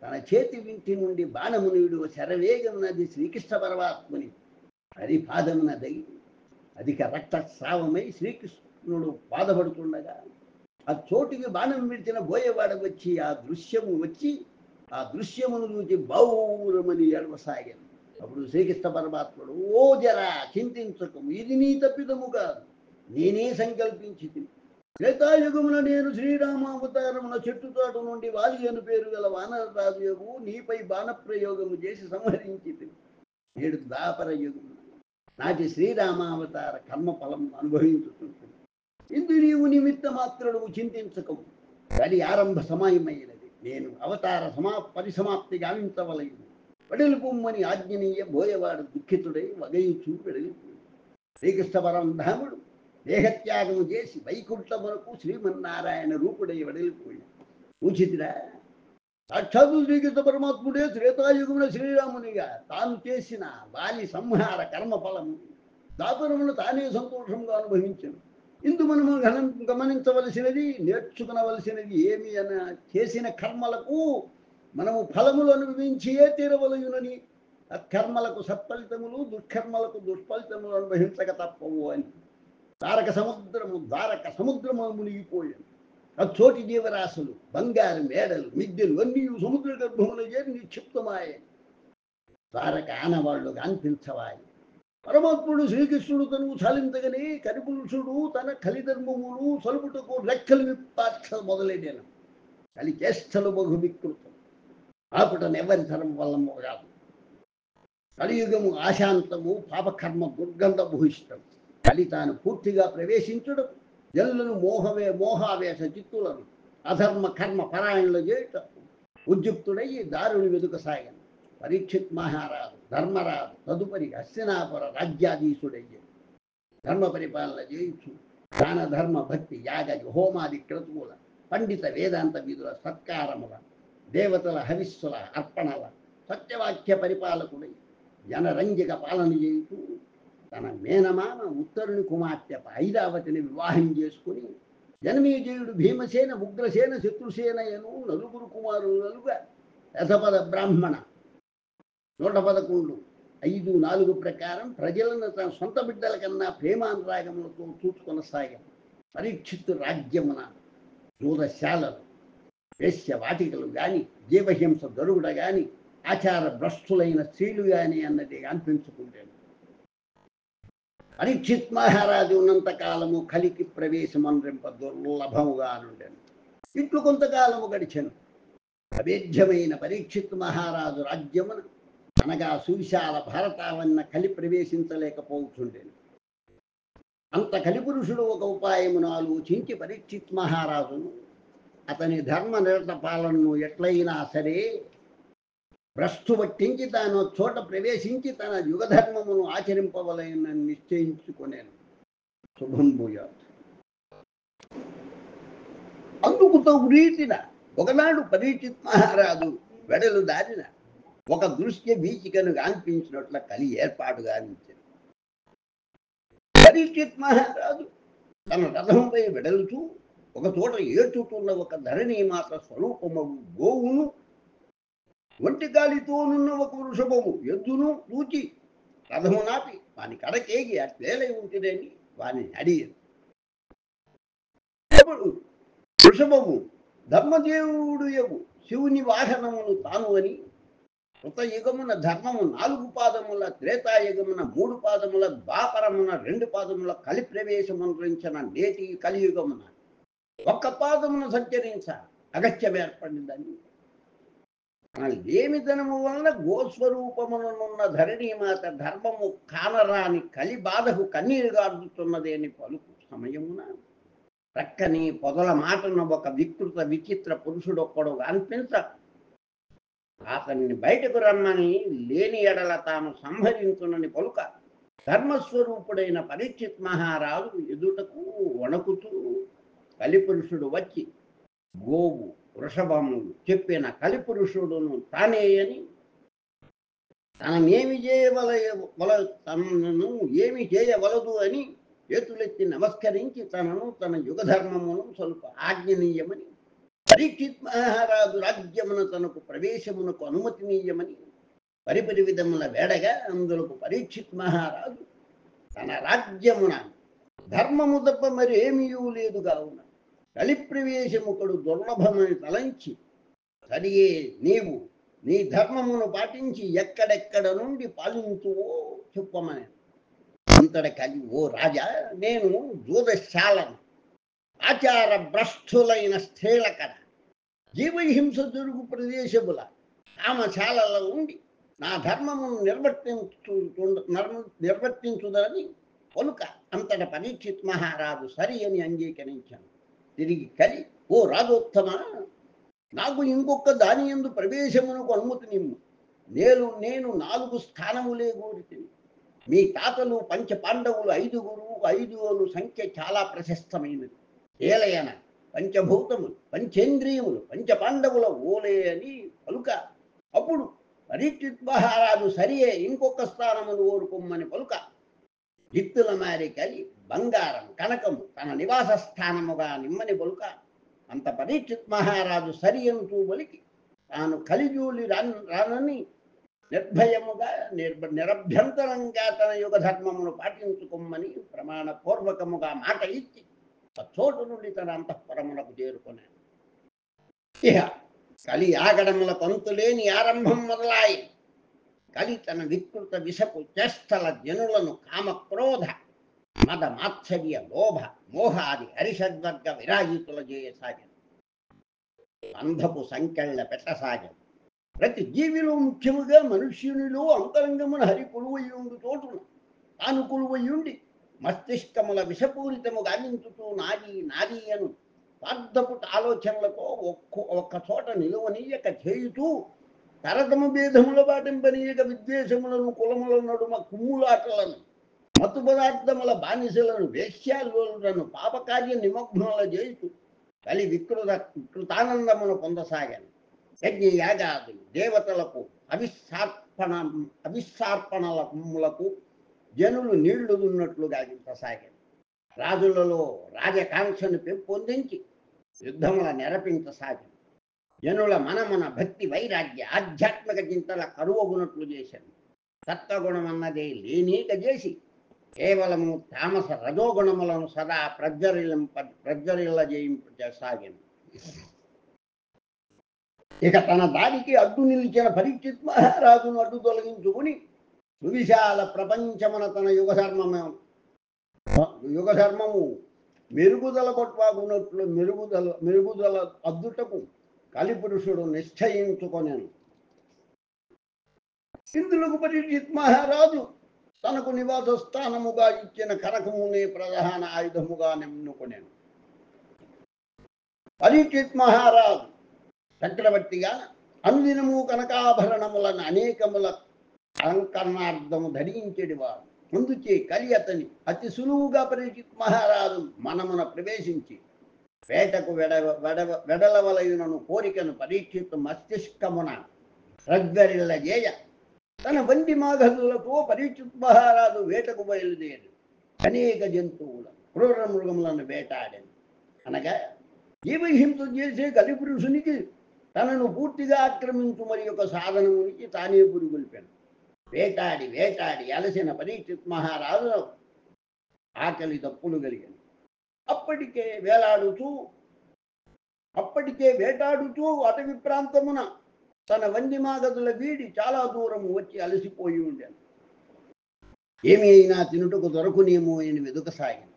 Speaker 1: తన చేతి వింటి నుండి బాణమునుడు శరవేగమునది శ్రీకృష్ణ పరమాత్ముని హరిపాదమున దగి అధిక రక్తస్రావమై శ్రీకృష్ణుడు బాధపడుతుండగా ఆ చోటికి బాణం విడిచిన బోయవాడ వచ్చి ఆ దృశ్యమును చూసి బౌరమని ఏడవసాగాను. అప్పుడు శ్రీకృష్ణ పరమాత్ముడు, ఓ జరా చింతించకము, ఇది నీ తప్పిదము కాదు, నేనే సంకల్పించి త్రేతాయుగమున నేను శ్రీరామావతారమున చెట్టుతోట నుండి వాలి అని పేరు గల వానరరాజు నీపై బాణప్రయోగము చేసి సంహరించి నేడు ద్వాపర యుగమున నాటి శ్రీరామావతార కర్మఫలం అనుభవించుతుంటుంది. ఇందు నీవు నిమిత్త మాత్రుడు చింతించకము, అది ఆరంభ సమయమైనది. నేను అవతార పరిసమాప్తి గావించవలయు వడిలు పొమ్మని ఆజ్ఞనీయ బోయవాడు దుఃఖితుడై వగయుచూ వెడలిపోయి శ్రీకృష్ణ పరమధాముడు దేహత్యాగము చేసి వైకుంఠమునకు శ్రీమన్నారాయణ రూపుడై వడిలిపోయి ఉచితిరా సాక్షాత్తు శ్రీకృష్ణ పరమాత్ముడే త్రేతాయుగమున శ్రీరామునిగా తాను చేసిన వాలి సంహార కర్మఫలము దాపరమును తానే సంతోషంగా అనుభవించను. ఇందు మనము గమనించవలసినది, నేర్చుకునవలసినది ఏమి అన చేసిన కర్మలకు మనము ఫలములు అనుభవించియే తీరవలయునని, సత్కర్మలకు సత్ఫలితములు, దుష్కర్మలకు దుష్ఫలితములు అనుభవించక తప్పవు అని ద్వారక సముద్రము మునిగిపోయాను. అచ్చోటి జీవరాశులు బంగారు మేడలు మిద్దెలు అన్నీ సముద్ర గర్భములో చేరి నిక్షిప్తమాయే. ద్వారక ఆనవాళ్లు అనిపించవాయి. పరమాత్ముడు శ్రీకృష్ణుడు తను చాలించగని కరిపురుషుడు తన కలిధర్మములు సలుపుటకు రెక్కలు విప్పార్చ మొదలైన కలిచేష్టలు బహు వికృతం. ఆపుటనెవరి తరం వల్ల కాదు. కలియుగము ఆశాంతము, పాపకర్మ దుర్గంధ భూయిష్టం. కలి తాను పూర్తిగా ప్రవేశించడం జల్లును మోహావేశ చిత్తులను అధర్మ కర్మ పరాయణలు చేయుట ఉద్యుక్తుడయ్యి దారుని వెదుకసాగాను. పరీక్షిత్ మహారాజు ధర్మరాజు తదుపరి హస్తినాపుర రాజ్యాధీశుడయ్యాడు. ధర్మ పరిపాలన చేయించు దాన ధర్మ భక్తి యాగ హోమాది క్రతువుల పండిత వేదాంత విధుల సత్కారముల దేవతల హవిస్సుల అర్పణల సత్యవాక్య పరిపాలకుడై జనరంజక పాలన చేయుచు తన మేనమామ ఉత్తరుని కుమార్తె ఐరావతిని వివాహం చేసుకుని జనమేజయుడు భీమసేన ఉగ్రసేన శత్రుసేనయను నలుగురు కుమారులుగా రసపద బ్రాహ్మణ 111 5-4 ప్రకారం ప్రజలను తన సొంత బిడ్డల కన్నా ప్రేమానురాగములతో చూసుకొనసాగాం. పరీక్షిత్తు రాజ్యమున జూదశాలలు, వేశ్య వాటికలు గాని, జీవహింస దొరుగుడ గాని, ఆచార భ్రష్టులైన స్త్రీలు గాని అన్నది అనిపించుకుంటాను. పరీక్షిత్ మహారాజు ఉన్నంత కాలము కలికి ప్రవేశం అనరింప దుర్లభముగా నుండాను. ఇట్లు కొంతకాలము గడిచెను. అభేద్యమైన పరీక్షిత్ మహారాజు రాజ్యమున అనగా సువిశాల భారతావన్న కలి ప్రవేశించలేకపోతుండేను. అంత కలిపురుషుడు ఒక ఉపాయమును ఆలోచించి పరీక్షిత్ మహారాజును అతని ధర్మ నిరత పాలనను ఎట్లయినా సరే భ్రష్టు పట్టించి తాను చోట ప్రవేశించి తన యుగధర్మమును ఆచరింపవలనని నిశ్చయించుకునేను. శుభం భూయాత్. అందుకు తగు రీతిన ఒకనాడు పరీక్షిత్ మహారాజు వెడలు దారిన ఒక దృశ్య వీచికను గాంపించినట్ల కలి ఏర్పాటు గావించారు. పరీక్షిత్ మహారాజు తన రథంపై వెడలుతూ ఒక చోట ఏడ్చుతున్న ఒక ధరణి మాత స్వరూపము గోవును, ఒంటి గాలితోనున్న ఒక వృషభము ఎద్దును చూచి రథము నాపి వాని కడకేగి అట్లేలై ఉంటుందని వాని అడిగారు. వృషభము ధర్మదేవుడు యగు శివుని వాహనమును తాను అని, కృతయుగమున ధర్మము 4 పాదముల, త్రేతాయుగమున 3 పాదముల, ద్వాపరమున 2 పాదముల కలి ప్రవేశమున నేటి కలియుగమున 1 పాదమున సంచరించ అగత్యం ఏర్పడిందని, లేమితనము వలన గోస్వరూపమునున్న ధరణీమాత ధర్మము కానరాని కలి బాధకు కన్నీరు గారుతున్నది అని పలుకు సమయమున ప్రక్కని పొదల మాటన ఒక వికృత విచిత్ర పురుషుడొక్కడు అనిపించ అతన్ని బయటకు రమ్మని లేని ఎడల తాను సంహరించునని పలుక ధర్మస్వరూపుడైన పరీక్షిత్ మహారాజు ఎదుటకు వణకుతూ కలిపురుషుడు వచ్చి గోవు వృషభములు చెప్పిన కలిపురుషుడును తానే అని తననేమి తనను ఏమి చేయవలదు అని చేతులెత్తి నమస్కరించి తనను తన యుగధర్మమును స్వల్ప ఆజ్ఞనీయమని పరీక్షిత్ మహారాజు రాజ్యమున తనకు ప్రవేశమునకు అనుమతినీయమని పరిపరి విధముల వేడగా అందులకు పరీక్షిత్ మహారాజు తన రాజ్యమున ధర్మము తప్ప మరి ఏమీ లేదు కావున కలిప్రవేశముకడు దుర్లభమని తలంచి సరియే నీవు నీ ధర్మమును పాటించి ఎక్కడెక్కడ నుండి పాలించువో చెప్పమని అంతట కలి ఓ రాజా నేను జూదశాలను ఆచార భ్రష్టులైన స్త్రీలకడ జీవహింస జరుగు ప్రదేశముల కామశాలలో ఉండి నా ధర్మమును నిర్వర్తించుదని పలుక అంతట పరీక్షిత్ మహారాజు సరి అని అంగీకరించాను. తిరిగి కలి ఓ రాజోత్తమ నాకు ఇంకొక దాని యందు ప్రవేశమునకు అనుమతి నిమ్ము. నేను 4 స్థానములే కోరితిని. మీ తాతలు పంచ పాండవులు 5 సంఖ్య చాలా ప్రశస్తమైనది. ఏలయన పంచభూతములు పంచేంద్రియములు పంచపాండవుల ఓలే అని పలుక అప్పుడు పరీక్షిత్ మహారాజు సరియే ఇంకొక స్థానమును కోరుకోమని పలుక జిత్తుల మారి కలి బంగారం కనకము తన నివాస స్థానముగా నిమ్మని పలుక అంత పరీక్షిత్ మహారాజు సరి అంటూ పలికి తాను కలిజూలి రానని నిర్భయముగా నిరభ్యంతరంగా తన యుగ ధర్మమును పాటించుకోమని ప్రమాణపూర్వకముగా మాట ఇచ్చి చోటు నుండి తన అంతఃపురమునకు చేరుకున్నాడు. ఇహ కలి ఆగడముల పంతులేని ఆరంభం మొదలాయి. కలి తన వికృత విషపు చేష్టల జనులను కామక్రోధ మద మాత్సర్య లోభ మోహాది హరిషద్వర్గ విరాజితుల చేయసాగాను. బంధపు సంకెళ్ళ పెట్టసాగాను. ప్రతి జీవిలో ముఖ్యముగా మనుష్యునిలో అంతరంగమున హరి కొలువయ్యుండు చోటున తాను కొలువయ్యుండి మస్తిష్కముల విషపూరితము గావించుతూ నాది అను స్వార్థపు ఆలోచనలతో ఒక్క చోట నిలువనీయక చేయుతూ తరతము భేదముల పాటింపనీయక విద్వేషములను కులముల నడుమ కుమ్ములాటలను మత్తు పదార్థముల బానిసలను వేశ్యాలను పాపకార్య నిమగ్నుల చేస్తూ కలి వికృతానందమును పొందసాగాను. యజ్ఞ యాగాదులు దేవతలకు అవిస్సార్పణలకు జనులు నీళ్లు దున్నట్లుగా గించసాగాను. రాజులలో రాజకాంక్షను పెంపొందించి యుద్ధముల నెరపించసాగాను. జనుల మనమున భక్తి వైరాగ్య ఆధ్యాత్మిక చింతల కరువగునట్లు చేశాను. సత్వగుణమన్నదే లేనీక చేసి కేవలము తామస రజోగుణములను సదా ప్రజ్వరిల్లజేయింపసాగాను. ఇక తన దారికి అడ్డు నిలిచిన పరీక్షిత్ మహారాజును అడ్డు తొలగించుకుని సువిశాల ప్రపంచమున తన యుగధర్మము మెరుగుదల కొట్వాగునట్లు మెరుగుదల అద్దుటకు కలిపురుషుడు నిశ్చయించుకొనెను. ఇందులకు పరీక్షిత్ మహారాజు తనకు నివాస స్థానముగా ఇచ్చిన కనకమునే ప్రధాన ఆయుధముగా నెన్నుకొనెను. పరీక్షిత్ మహారాజు చక్రవర్తిగా అనుదినము కనకాభరణములను అనేకముల అలంకరణార్థము ధరించేటివాడు. ముందుచే కలి అతని అతి సులువుగా పరీక్షిత్ మహారాజు మనమున ప్రవేశించి వేటకు వెడలవలయునను కోరికను పరీక్షిత్ మస్తిష్కమున ప్రజ్వరిల్లజేయ తన వంటి మాఘదులతో పరీక్షిత్ మహారాజు వేటకు బయలుదేరి అనేక జంతువులను క్రూర మృగములను వేటాడెను. అనగా జీవహింస చేసే కలిపురుషునికి తనను పూర్తిగా ఆక్రమించు మరి ఒక సాధనమునికి తానే పురుగొల్పాను. వేటాడి అలసిన పరీక్షిత్ మహారాజు ఆకలి తప్పులు కలిగాను. అప్పటికే వేటాడుతూ అటవీ ప్రాంతమున తన వందిమాగదుల వీడి చాలా దూరం వచ్చి అలసిపోయి ఉండాను. ఏమి అయినా తినుటకు దొరకునేమో అని వెదుకసాగాను.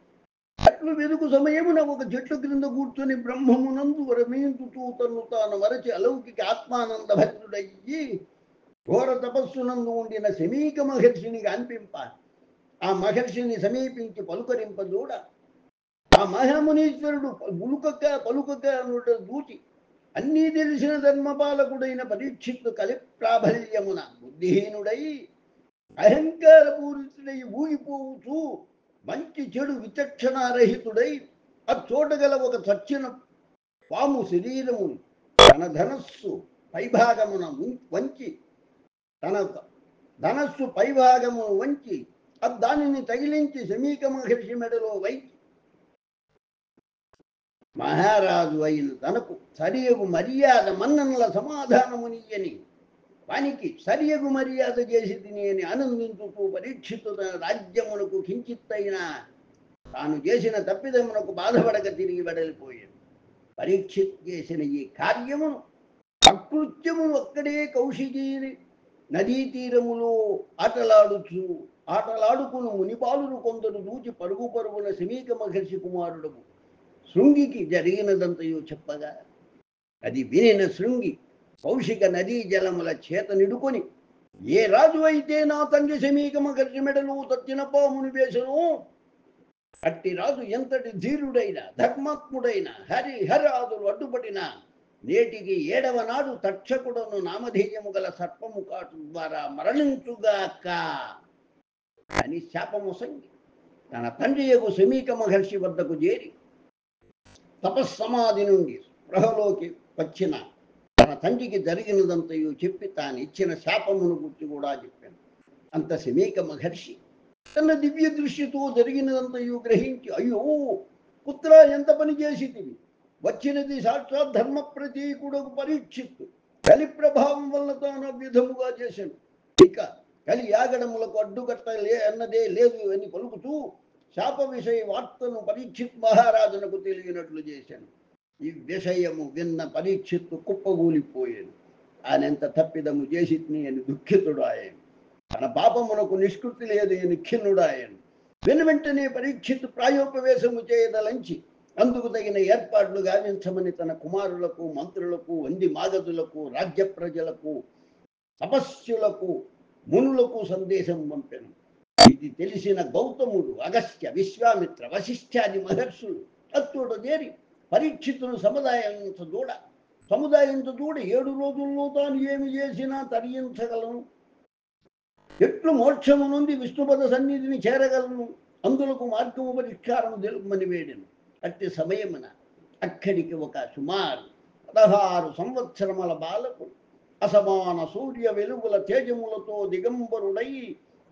Speaker 1: అట్లు వెదుకు సమయమున ఒక చెట్టు క్రింద కూర్చొని బ్రహ్మమునందు రమించుతూ తను తాను మరచి అలౌకిక ఆత్మానంద భక్తుడయ్యి ఘోర తపస్సునందు ఉండిన శమీక మహర్షిని అనిపింప ఆ మహర్షిని సమీపించి పలుకరింపజూడ ఆ మహామునీశ్వరుడు పలుకక దూచి అన్నీ తెలిసిన ధర్మపాలకుడైన పరీక్షిత్తు కలి ప్రాబల్యమున బుద్ధిహీనుడై అహంకారపూరితుడై ఊగిపోవుతూ మంచి చెడు విచక్షణారహితుడై ఆ చోటగల ఒక చచ్చిన పాము శరీరము తన ధనస్సు పైభాగమున వంచి దానిని తగిలించి శమీక మహర్షి మెడలో వైచి మహారాజు అయిన తనకు సరియగు మర్యాద మన్ననల సమాధానమునియని వానికి సరియగు మర్యాద చేసి తిని అని ఆనందించుతూ పరీక్షిత్తు తన రాజ్యమునకు కించిత్తైనా తాను చేసిన తప్పిదమునకు బాధపడక తిరిగి వెడలిపోయాడు. పరీక్షిత్ చేసిన ఈ కార్యమును అకృత్యమును ఒక్కడే కౌశికీ నదీ తీరములో ఆటలాడుకును మునిపాలును కొందరు దూచి పరుగున శమీక మహర్షి కుమారుడు శృంగికి జరిగినదంతయో చెప్పగా అది వినిన శృంగి కౌశిక నదీ జలముల చేత నిడుకొని, ఏ రాజు అయితే నా తండ్రి శమీక మహర్షి మెడలు తచ్చిన పాముని వేసను, అట్టి రాజు ఎంతటి ధీరుడైన ధర్మాత్ముడైన హరిహరాదులు అడ్డుపడిన నేటికి 7వ నాడు తక్షకుడను నామధేయము గల సర్పము కాటు ద్వారా మరణించుగాక అని శాపముసంగి తన తండ్రియకు శమీక మహర్షి వద్దకు చేరి తపస్సమాధి నుండి స్పృహలోకి వచ్చిన తన తండ్రికి జరిగినదంతయు చెప్పి తాను ఇచ్చిన శాపమును గుర్తి కూడా చెప్పాను. అంత శమీక మహర్షి తన దివ్య దృష్టితో జరిగినదంతయు గ్రహించి, అయ్యో పుత్ర, ఎంత పని చేసితివి, వచ్చినది సాక్షాత్ ధర్మ ప్రతీకుడకు పరీక్షిత్తు కలి ప్రభావం వల్ల తాను విధముగా చేశాను, ఇక కలి యాగడములకు అడ్డుకట్ట అన్నదే లేదు అని పలుకుతూ శాప విషయ వార్తను పరీక్షిత్ మహారాజునకు తెలియనట్లు చేశాను. ఈ విషయము విన్న పరీక్షిత్తు కుప్పగూలిపోయాను. ఆయనెంత తప్పిదము చేసిని అని దుఃఖితుడు ఆయన, తన పాపమునకు నిష్కృతి లేదు అని ఖిన్నుడాయను. వెంటనే పరీక్షిత్తు ప్రాయోపవేశము చేయదలంచి అందుకు తగిన ఏర్పాట్లు గావించమని తన కుమారులకు, మంత్రులకు, వంది మాగదులకు, రాజ్య ప్రజలకు, తపస్సులకు, మునులకు సందేశం పంపెను. ఇది తెలిసిన గౌతముడు, అగస్త్య, విశ్వామిత్ర, వశిష్ఠాది మహర్షులు అచ్చోట చేరి పరీక్షిత్తును సముదాయించదూడ 7 రోజుల్లో తాను ఏమి చేసినా తరించగలను, ఎట్లు మోక్షము నుండి విష్ణుపద సన్నిధిని చేరగలను, అందులకు మార్గము పరిష్కారము తెలుపమని వేడెను. అట్టి సమయమున అక్కడికి ఒక సుమారు 16 సంవత్సరముల బాలకుడు అసమాన సూర్య వెలుగుల తేజములతో దిగంబరుడై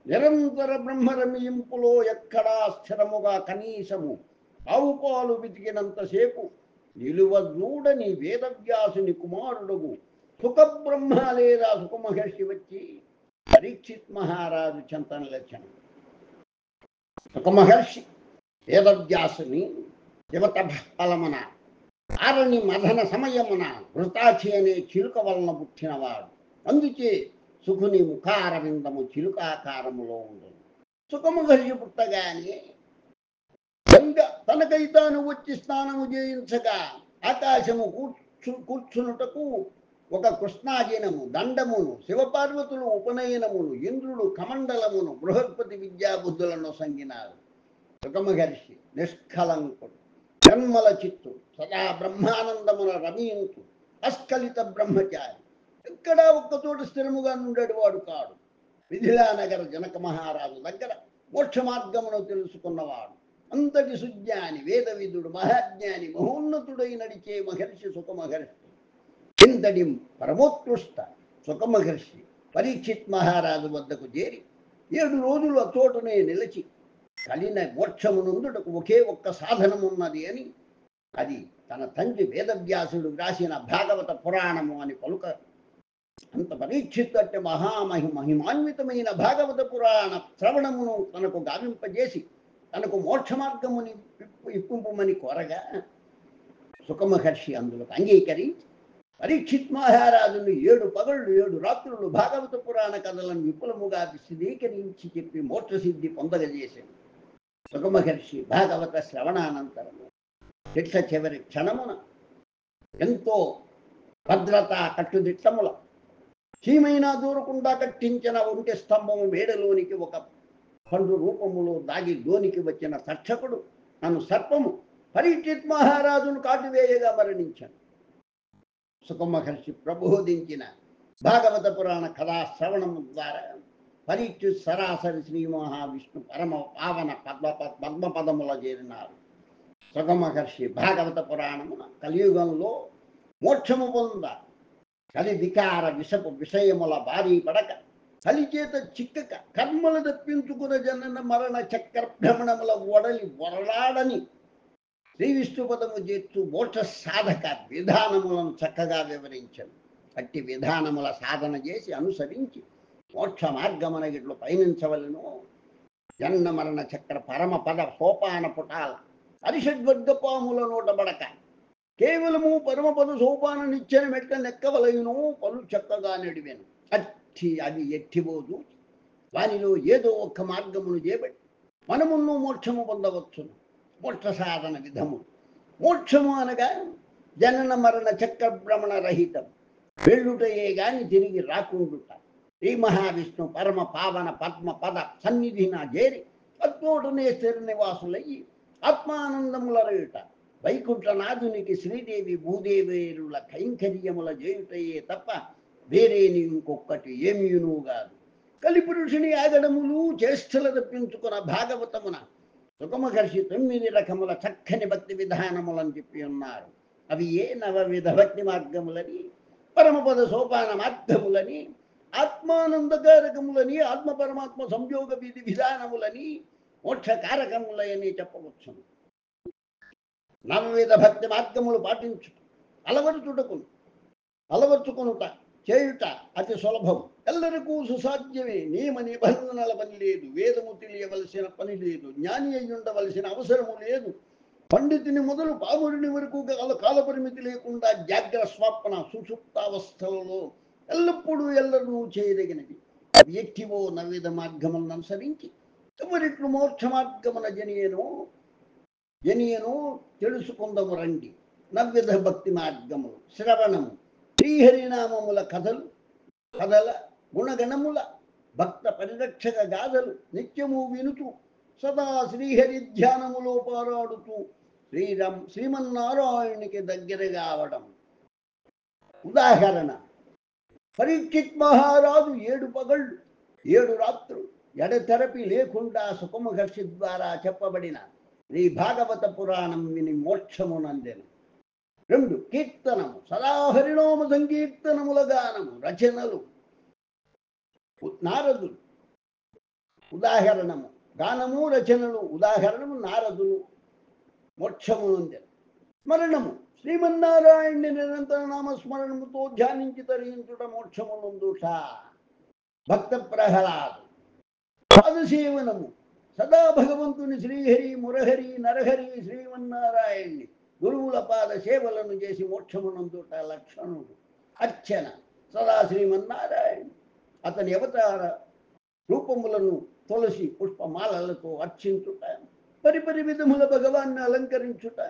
Speaker 1: నిరంతర బ్రహ్మరమింపులో ఎక్కడా స్థిరముగా కనీసము ఆవు పాలు వెతికినంతసేపు నిలువజూడని వేదవ్యాసుని కుమారుడుగు సుఖబ్రహ్మ లేదా సుఖమహర్షి వచ్చి పరీక్షిత్ మహారాజు చెంతన లక్షణం. సుఖమహర్షి వేదవ్యాసుని యువత ఫలమున ఆరణి మదన సమయమున వృతాచి అనే చిలుక వలన పుట్టినవాడు. అందుచే సుఖుని ముఖారవిందము చిలుకాకారములో ఉండదు. సుఖమహర్షి పుట్టగానే గంగ తనకై తాను వచ్చి స్నానము చేయించగా ఆకాశము కూర్చునుటకు ఒక కృష్ణాజినము, దండమును, శివపార్వతులు ఉపనయనమును, ఇంద్రుడు కమండలమును, బృహస్పతి విద్యాబుద్ధులను సంగినారు. సుఖమహర్షి నిష్కలంకుడు, జన్మల చిత్తు, సదా బ్రహ్మానందమున రమీంతు అస్కలిత బ్రహ్మచారి, ఎక్కడా ఒక్కచోట స్థిరముగా నుండేడు వాడు కాడు. మిథిలానగర జనక మహారాజు దగ్గర మోక్ష మార్గమును తెలుసుకున్నవాడు, అంతటి సుజ్ఞాని, వేదవిదుడు, మహాజ్ఞాని, మహోన్నతుడై నడిచే మహర్షి సుఖమహర్షి. ఇంతటి పరమోత్కృష్ట సుఖమహర్షి పరీక్షిత్ మహారాజు వద్దకు చేరి 7 రోజులు అచోటనే నిలిచి కలిన మోక్షమునందుటకు ఒకే ఒక్క సాధనమున్నది అని, అది తన తండ్రి వేదవ్యాసుడు రాసిన భాగవత పురాణము అని పలుక. అంత పరీక్షిత్తు అంటే మహిమాన్వితమైన భాగవత పురాణ శ్రవణమును తనకు గావింపజేసి తనకు మోక్ష మార్గముని ఇప్పింపమని కోరగా సుఖమహర్షి అందులో అంగీకరించి పరీక్షిత్ మహారాజును 7 పగళ్ళు 7 రాత్రులు భాగవత పురాణ కథలను విపులముగా విశదీకరించి చెప్పి మోక్షసిద్ధి పొందగజేశాడు. సుఖమహర్షి భాగవత శ్రవణానంతరము చిట్ట చివరి క్షణమున ఎంతో భద్రత కట్టుదిట్టముల చీమైనా దూరకుండా కట్టించిన ఒంటి స్తంభము మేడలోనికి ఒక పండు రూపములో దాగి లోనికి వచ్చిన తక్షకుడు నన్ను సర్పము పరీక్షిత్ మహారాజును కాటువేయగా మరణించాను. సుఖ మహర్షి ప్రబోధించిన భాగవత పురాణ కథా శ్రవణము ద్వారా పరీక్షిత్ సరాసరి శ్రీ మహావిష్ణు పరమ పావన పద్మపదముల చేరినారు. సుఖ మహర్షి భాగవత పురాణమున కలియుగంలో మోక్షము పొంద కలి వికార విషపు విషయముల భారీ పడక కలిచేత చిక్కక కర్మలు తప్పించుకున్న జనన మరణ చక్ర భ్రమణముల ఒడలి వరలాడని శ్రీ విష్ణుపదము చేర్చు మోక్ష సాధక విధానములను చక్కగా వివరించను. అట్టి విధానముల సాధన చేసి అనుసరించి మోక్ష మార్గమున ఇట్లు పయనించవలను. జన్మ మరణ చక్ర పరమ పద సోపాన పుటాల అరిషడ్వర్గపాముల నోటబడక కేవలము పరమపద సోపాన నిచ్చెన మెట్ట నెక్కవలయును పలు చక్కగా నడివెను. అవి ఎట్టిబోదు వానిలో ఏదో ఒక్క మార్గమును చేపట్టి మనమును మోక్షము పొందవచ్చును. మోక్ష సాధన విధము మోక్షము అనగా జనన మరణ చక్ర భ్రమణ రహితం, వెళ్ళుటయే గాని తిరిగి రాకుండుట. శ్రీ మహావిష్ణు పరమ పావన పద్మ పద సన్నిధిన చేరి అత్తోటనే స్థిర నివాసులయ్యి ఆత్మానందములరయుట. వైకుంఠనాథునికి శ్రీదేవి భూదేవేరుల కైంకర్యముల చేయుటయే తప్ప వేరేని ఇంకొక్కటి ఏమీను కాదు. కలిపురుషుని ఆగడములు చేష్టల తప్పించుకున్న భాగవతమున సుఖమహర్షి 9 రకముల చక్కని భక్తి విధానములని చెప్పి ఉన్నారు. అవి ఏ నవవిధ భక్తి మార్గములని, పరమపద సోపాన మార్గములని, ఆత్మానందకారకములని, ఆత్మ పరమాత్మ సంయోగ విధి విధానములని, మోక్షకారకములని చెప్పవచ్చును. నవవిధ భక్తి మార్గములు పాటించుట అలవర్చుకొనుట చేయుట అతి సులభం, ఎల్లరికూ సుసాధ్యమే. నియమ నిబంధనల పని లేదు, వేదము తెలియవలసిన పని లేదు, జ్ఞాని అయి ఉండవలసిన అవసరము లేదు. పండితుని మొదలు పామురుని వరకు కాలపరిమితి లేకుండా జాగ్ర స్వప్న సుషుప్తావస్థలలో ఎల్లప్పుడూ ఎల్లరూ చేయదగినది. వ్యక్తివో నవిధ మార్గములను అనుసరించి ఎవరిట్లు మోక్ష మార్గమున జనియను తెలుసుకుందము రండి. నవ్విధ భక్తి మార్గములు శ్రవణము, శ్రీహరినామముల కథల గుణగణముల భక్త పరిరక్షక గాథలు నిత్యము వినుతూ సదా శ్రీహరి ధ్యానములో పారాడుతూ శ్రీమన్నారాయణునికి దగ్గరగా అవడం. ఉదాహరణ, పరీక్షిత్ మహారాజు 7 పగళ్ళు 7 రాత్రులు ఎడతెరపి లేకుండా సుఖమహర్షి ద్వారా చెప్పబడిన శ్రీ భాగవత పురాణం విని మోక్షమునందెను. 2 కీర్తనము, సదా హరినామ సంకీర్తనముల గానము రచనలు నారదులు. ఉదాహరణము గానము రచనలు, ఉదాహరణము నారదులు మోక్షమునందెను. స్మరణము, శ్రీమన్నారాయణుని నిరంతర నామస్మరణముతో ధ్యానించి తరించుట మోక్షమునందుట. భక్త ప్రహ్లాదు. పాదసేవనము, సదా భగవంతుని శ్రీహరి మురహరి నరహరి శ్రీమన్నారాయణ్ణి గురువుల పాద సేవలను చేసి మోక్షమునందుట లక్షణుడు. అర్చన, సదా శ్రీమన్నారాయణ అతని అవతార రూపములను తులసి పుష్పమాలలతో అర్చించుట, పరిపరి విధముల భగవాన్ని అలంకరించుట,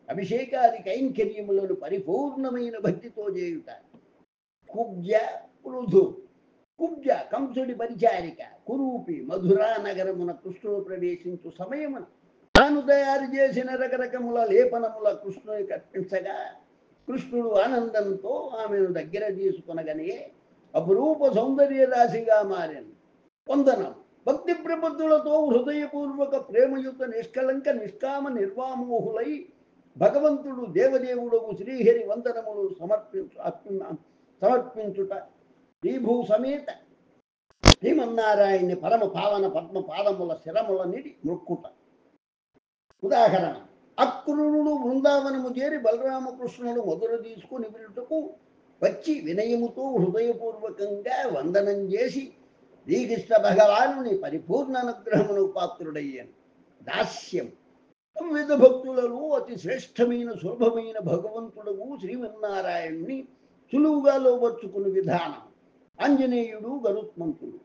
Speaker 1: అభిషేకాది కైంకర్యములను పరిపూర్ణమైన భక్తితో చేయుట. కుబ్జ పృథు. కుబ్జ కంసుడి పరిచారిక కురూపి మధురా నగరమున కృష్ణుడు ప్రవేశించు సమయమున తాను తయారు చేసిన రకరకముల లేపనముల కృష్ణునికి అర్పించగా కృష్ణుడు ఆనందంతో ఆమెను దగ్గర తీసుకొనగానే అపురూప సౌందర్య రాశిగా మారాను. వందనం. భక్తి ప్రబద్ధులతో హృదయపూర్వక ప్రేమయుత నిష్కలంక నిష్కామ నిర్వామోహులై భగవంతుడు దేవదేవుడు శ్రీహరి వందనములు సమర్పించుట. శ్రీభూ సమేత శ్రీమన్నారాయణ్ణి పరమ పావన పద్మ పాదముల శిరముల నిడి మొక్కుట. ఉదాహరణ, అక్రూరుడు బృందావనము చేరి బలరామకృష్ణుడు మధుర తీసుకుని విలుటకు వచ్చి వినయముతో హృదయపూర్వకంగా వందనం చేసి శ్రీకృష్ణ భగవానుని పరిపూర్ణ అనుగ్రహమును పాత్రుడయ్యాను. దాస్యం. వివిధ భక్తులలో అతి శ్రేష్టమైన సులభమైన భగవంతుడు శ్రీమన్నారాయణుని సులువుగా లోబర్చుకుని విధానం. ఆంజనేయుడు గరుత్మంతుడు.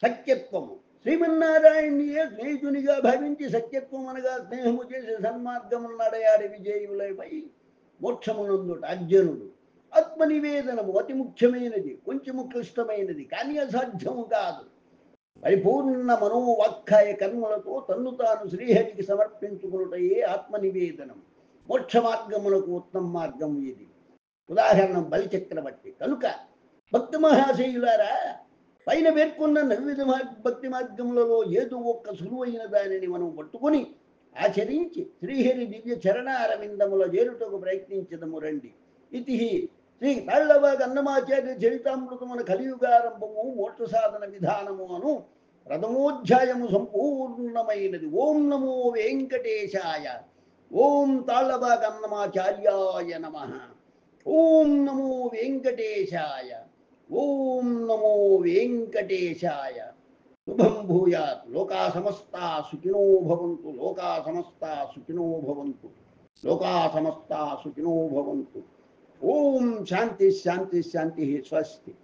Speaker 1: సత్యత్వము, శ్రీమన్నారాయణ్ణియే స్నేహితునిగా భావించి సత్యత్వం అనగా స్నేహము చేసి సన్మార్గములు నడయాడి విజయులపై మోక్షమునందుట అర్జునుడు. ఆత్మనివేదనము అతి ముఖ్యమైనది, కొంచెము క్లిష్టమైనది, కానీ అసాధ్యము కాదు. పరిపూర్ణ మనోవాక్కాయ కర్మలతో తన్ను తాను శ్రీహరికి సమర్పించుకున్నటయే ఆత్మనివేదనం. మోక్ష మార్గములకు ఉత్తమ మార్గం ఇది. ఉదాహరణ బలిచక్రవర్తి. కనుక భక్త మహాశయులారా, పైన పేర్కొన్న నవిధ భక్తి మార్గములలో ఏదో ఒక్క సులువైన దానిని మనం పట్టుకొని ఆచరించి శ్రీహరి దివ్య చరణారవిందముల చేరుటకు ప్రయత్నించదము రండి. ఇది శ్రీ తాళ్లవాగ అన్నమాచార్య చరితామృతమున కలియుగారంభము మోక్ష సాధన విధానము అను ప్రథమోధ్యాయము సంపూర్ణమైనది. ఓం నమో వెంకటేశాయ. ఓం తాళ్లవాగ అన్నమాచార్యాయ నమ. ఓం నమో వెంకటేశాయ. ఓం నమో వెంకటేశాయ. శుభం భూయాత్. లోకా సమస్తా సుఖినో భవంతు. లోకా సమస్తా సుఖినో భవంతు. లోకా సమస్తా సుఖినో భవంతు. ఓం శాంతి శాంతి శాంతి. స్వస్తి.